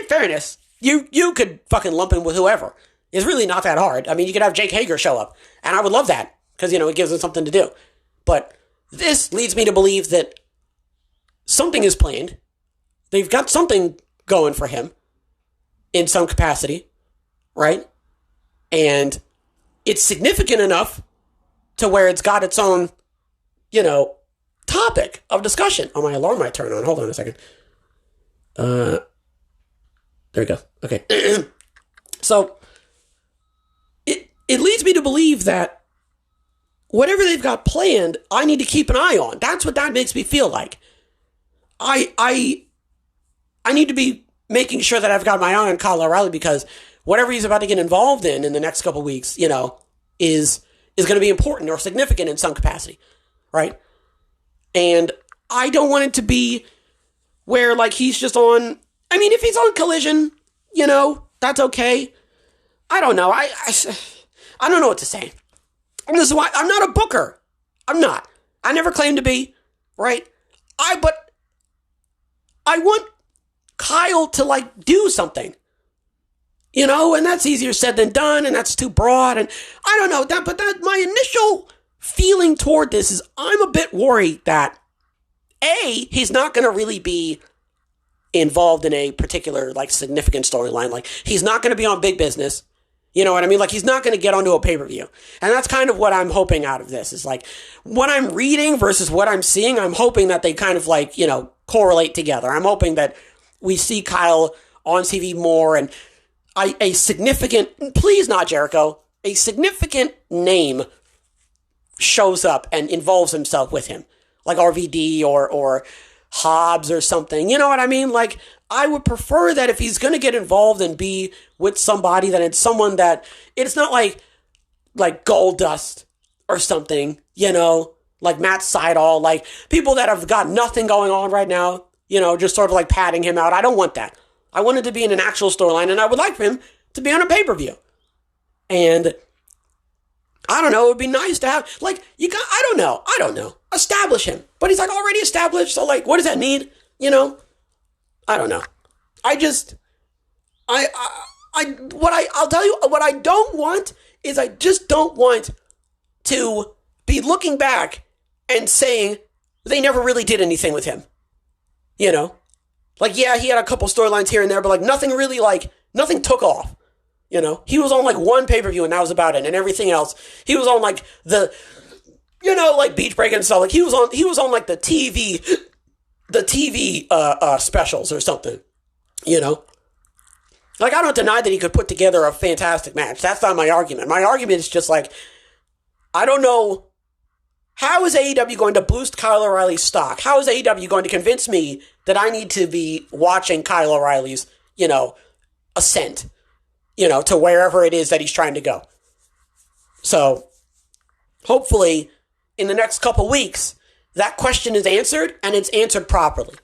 fairness, you could fucking lump him with whoever. It's really not that hard. You could have Jake Hager show up, and I would love that because, it gives him something to do. But this leads me to believe that something is planned. They've got something going for him in some capacity, right? And it's significant enough to where it's got its own, topic of discussion. Oh, my alarm might turn on. Hold on a second. There we go. Okay. So it leads me to believe that whatever they've got planned, I need to keep an eye on. That's what that makes me feel like. I need to be making sure that I've got my eye on Kyle O'Reilly because whatever he's about to get involved in the next couple weeks, is going to be important or significant in some capacity, right? And I don't want it to be where, he's just on... if he's on Collision, that's okay. I don't know. I don't know what to say. And this is why I'm not a booker. I'm not. I never claimed to be, right? But I want Kyle to, do something. And that's easier said than done, and that's too broad, and I don't know that, but my initial feeling toward this is I'm a bit worried that he's not going to really be involved in a particular, significant storyline. He's not going to be on Big Business. You know what I mean? He's not going to get onto a pay-per-view. And that's kind of what I'm hoping out of this is what I'm reading versus what I'm seeing, I'm hoping that they kind of correlate together. I'm hoping that we see Kyle on TV more and a significant, please not Jericho, a significant name shows up and involves himself with him, like RVD or Hobbs or something. You know what I mean? I would prefer that if he's going to get involved and be with somebody, that it's someone that it's not like Goldust or something, like Matt Sydal, people that have got nothing going on right now, just sort of padding him out. I don't want that. I want it to be in an actual storyline, and I would like for him to be on a pay-per-view. And I don't know, it would be nice to have, I don't know. Establish him. But he's already established, so what does that mean? I don't know. I'll tell you, what I don't want is I just don't want to be looking back and saying they never really did anything with him. Yeah, he had a couple storylines here and there, but nothing really, nothing took off. He was on one pay-per-view and that was about it, and everything else, he was on the, Beach Break and stuff. He was on the TV specials or something, I don't deny that he could put together a fantastic match. That's not my argument. My argument is just I don't know, how is AEW going to boost Kyle O'Reilly's stock? How is AEW going to convince me that I need to be watching Kyle O'Reilly's, ascent, to wherever it is that he's trying to go? So, hopefully, in the next couple weeks, that question is answered, and it's answered properly.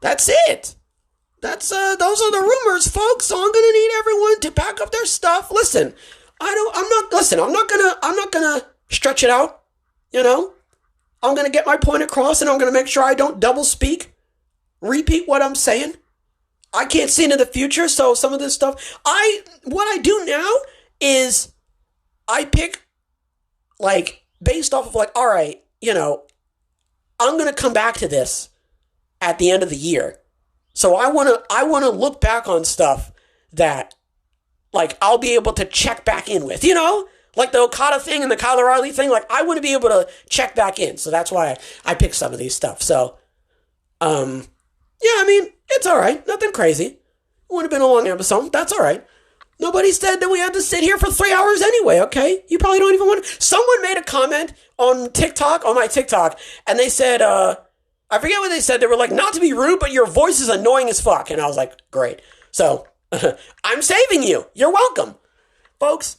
That's it. Those are the rumors, folks. So I'm gonna need everyone to pack up their stuff. Listen, I'm not gonna stretch it out. I'm gonna get my point across, and I'm gonna make sure I don't double speak, repeat what I'm saying. I can't see into the future, so some of this stuff, what I do now is I pick, like, based off of, like, all right, I'm going to come back to this at the end of the year. So I want to look back on stuff that, like, I'll be able to check back in with, like the Okada thing and the Kyle O'Reilly thing. Like, I want to be able to check back in. So that's why I picked some of these stuff. So, yeah, I mean, it's all right. Nothing crazy. It would have been a long episode. That's all right. Nobody said that we had to sit here for 3 hours anyway, okay? You probably don't even want to. Someone made a comment on my TikTok, and they said, I forget what they said. They were like, not to be rude, but your voice is annoying as fuck. And I was like, great. So, I'm saving you. You're welcome. Folks,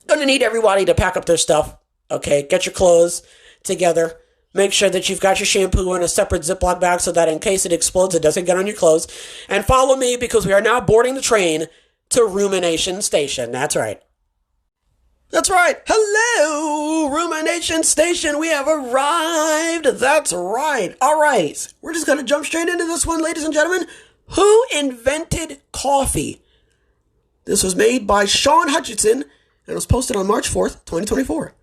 gonna need everybody to pack up their stuff, okay? Get your clothes together. Make sure that you've got your shampoo in a separate Ziploc bag so that in case it explodes, it doesn't get on your clothes. And follow me because we are now boarding the train to Rumination Station. That's right. That's right. Hello, Rumination Station. We have arrived. That's right. All right. We're just going to jump straight into this one, ladies and gentlemen. Who invented coffee? This was made by Sean Hutchinson and was posted on March 4th, 2024.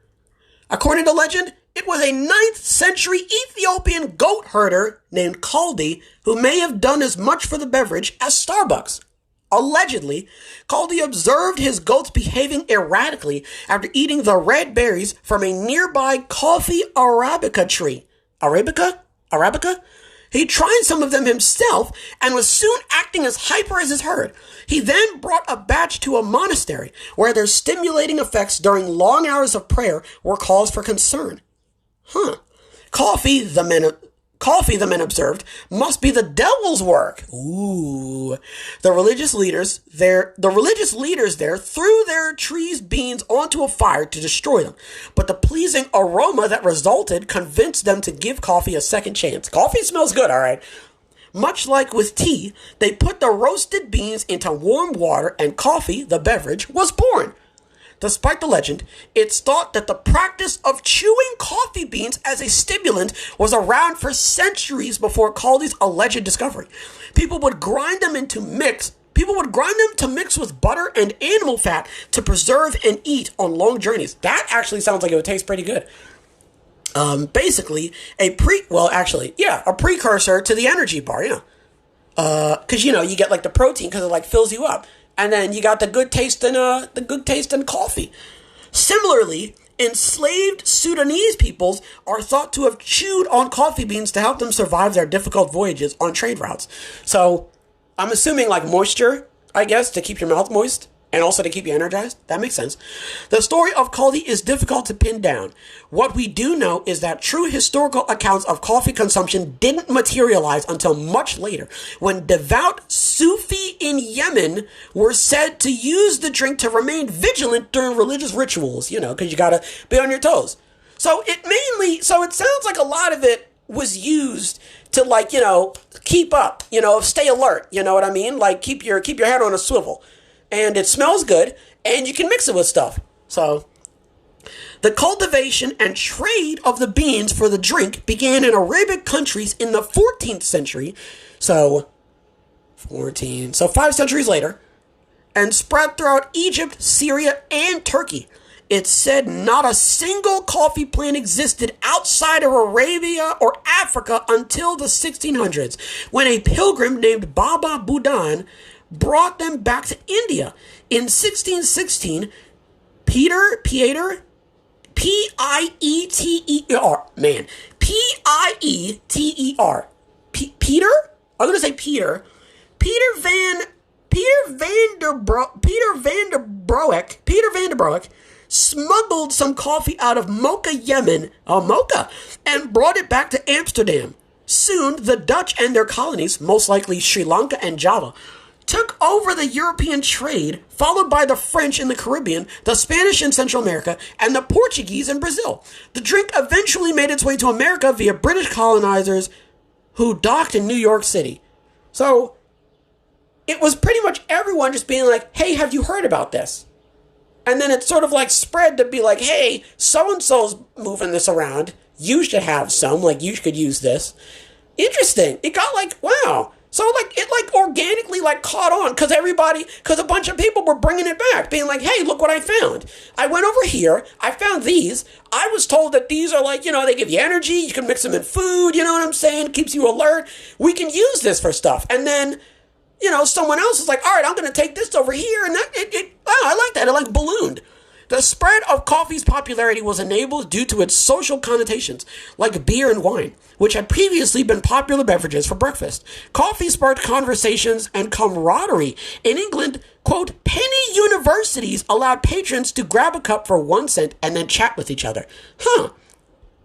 According to legend, it was a 9th century Ethiopian goat herder named Kaldi who may have done as much for the beverage as Starbucks. Allegedly, Kaldi observed his goats behaving erratically after eating the red berries from a nearby coffee Arabica tree. Arabica? He tried some of them himself and was soon acting as hyper as his herd. He then brought a batch to a monastery where their stimulating effects during long hours of prayer were cause for concern. Coffee, the men observed, must be the devil's work. Ooh. The religious leaders there threw their tree's beans onto a fire to destroy them. But the pleasing aroma that resulted convinced them to give coffee a second chance. Coffee smells good, all right. Much like with tea, they put the roasted beans into warm water and coffee, the beverage, was born. Despite the legend, it's thought that the practice of chewing coffee beans as a stimulant was around for centuries before Kaldi's alleged discovery. People would grind them to mix with butter and animal fat to preserve and eat on long journeys. That actually sounds like it would taste pretty good. Basically, a precursor to the energy bar, yeah. Because, you get, like, the protein because it, like, fills you up. And then you got the good taste in coffee. Similarly, enslaved Sudanese peoples are thought to have chewed on coffee beans to help them survive their difficult voyages on trade routes. So, I'm assuming, like, moisture, I guess, to keep your mouth moist. And also to keep you energized. That makes sense. The story of Kaldi is difficult to pin down. What we do know is that true historical accounts of coffee consumption didn't materialize until much later, when devout Sufi in Yemen were said to use the drink to remain vigilant during religious rituals, because you gotta be on your toes. So it sounds like a lot of it was used to, like, keep up, stay alert, you know what I mean? Like, keep your head on a swivel. And it smells good, and you can mix it with stuff. So, the cultivation and trade of the beans for the drink began in Arabic countries in the 14th century. So 5 centuries later, and spread throughout Egypt, Syria, and Turkey. It's said not a single coffee plant existed outside of Arabia or Africa until the 1600s, when a pilgrim named Baba Budan brought them back to India. In 1616, Peter, P-I-E-T-E-R, Peter? I'm going to say Peter. Peter Van der Broek smuggled some coffee out of Mocha, Yemen, and brought it back to Amsterdam. Soon, the Dutch and their colonies, most likely Sri Lanka and Java, took over the European trade, followed by the French in the Caribbean, the Spanish in Central America, and the Portuguese in Brazil. The drink eventually made its way to America via British colonizers who docked in New York City. So, it was pretty much everyone just being like, hey, have you heard about this? And then it sort of like spread to be like, hey, so-and-so's moving this around. You should have some, like you could use this. Interesting. It got like, wow. So it organically caught on because a bunch of people were bringing it back, being like, hey, look what I found. I went over here. I found these. I was told that these are they give you energy. You can mix them in food. You know what I'm saying? Keeps you alert. We can use this for stuff. And then, someone else is like, all right, I'm going to take this over here. And I like that. It ballooned. The spread of coffee's popularity was enabled due to its social connotations, like beer and wine, which had previously been popular beverages for breakfast. Coffee sparked conversations and camaraderie. In England, quote, penny universities allowed patrons to grab a cup for 1 cent and then chat with each other.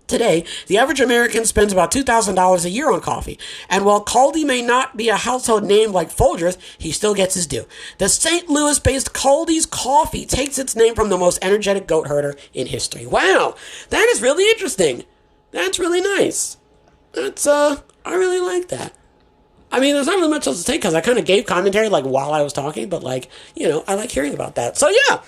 Today, the average American spends about $2,000 a year on coffee, and while Caldi may not be a household name like Folgers, he still gets his due. The St. Louis-based Caldi's Coffee takes its name from the most energetic goat herder in history. Wow, that is really interesting. That's really nice. I really like that. I mean, there's not really much else to say because I kind of gave commentary while I was talking, but I like hearing about that. So yeah,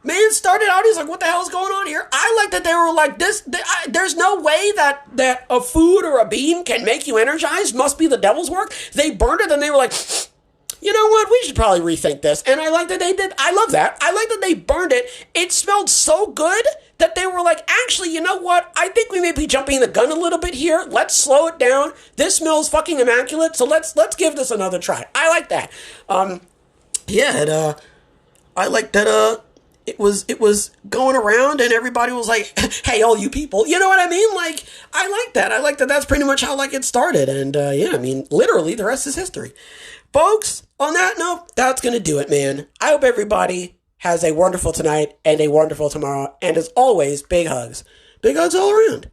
man started out, he's like, what the hell is going on here? I like that they were like this. There's no way that a food or a bean can make you energized. Must be the devil's work. They burned it and they were like, you know what? We should probably rethink this. And I like that they did. I love that. I like that they burned it. It smelled so good that they were like, actually, you know what? I think we may be jumping the gun a little bit here. Let's slow it down. This smells fucking immaculate. So let's give this another try. I like that. I like that, it was going around and everybody was like, hey, all you people, you know what I mean? I like that. I like that that's pretty much how it started. And literally the rest is history. Folks, on that note, that's going to do it, man. I hope everybody has a wonderful tonight and a wonderful tomorrow. And as always, big hugs. Big hugs all around.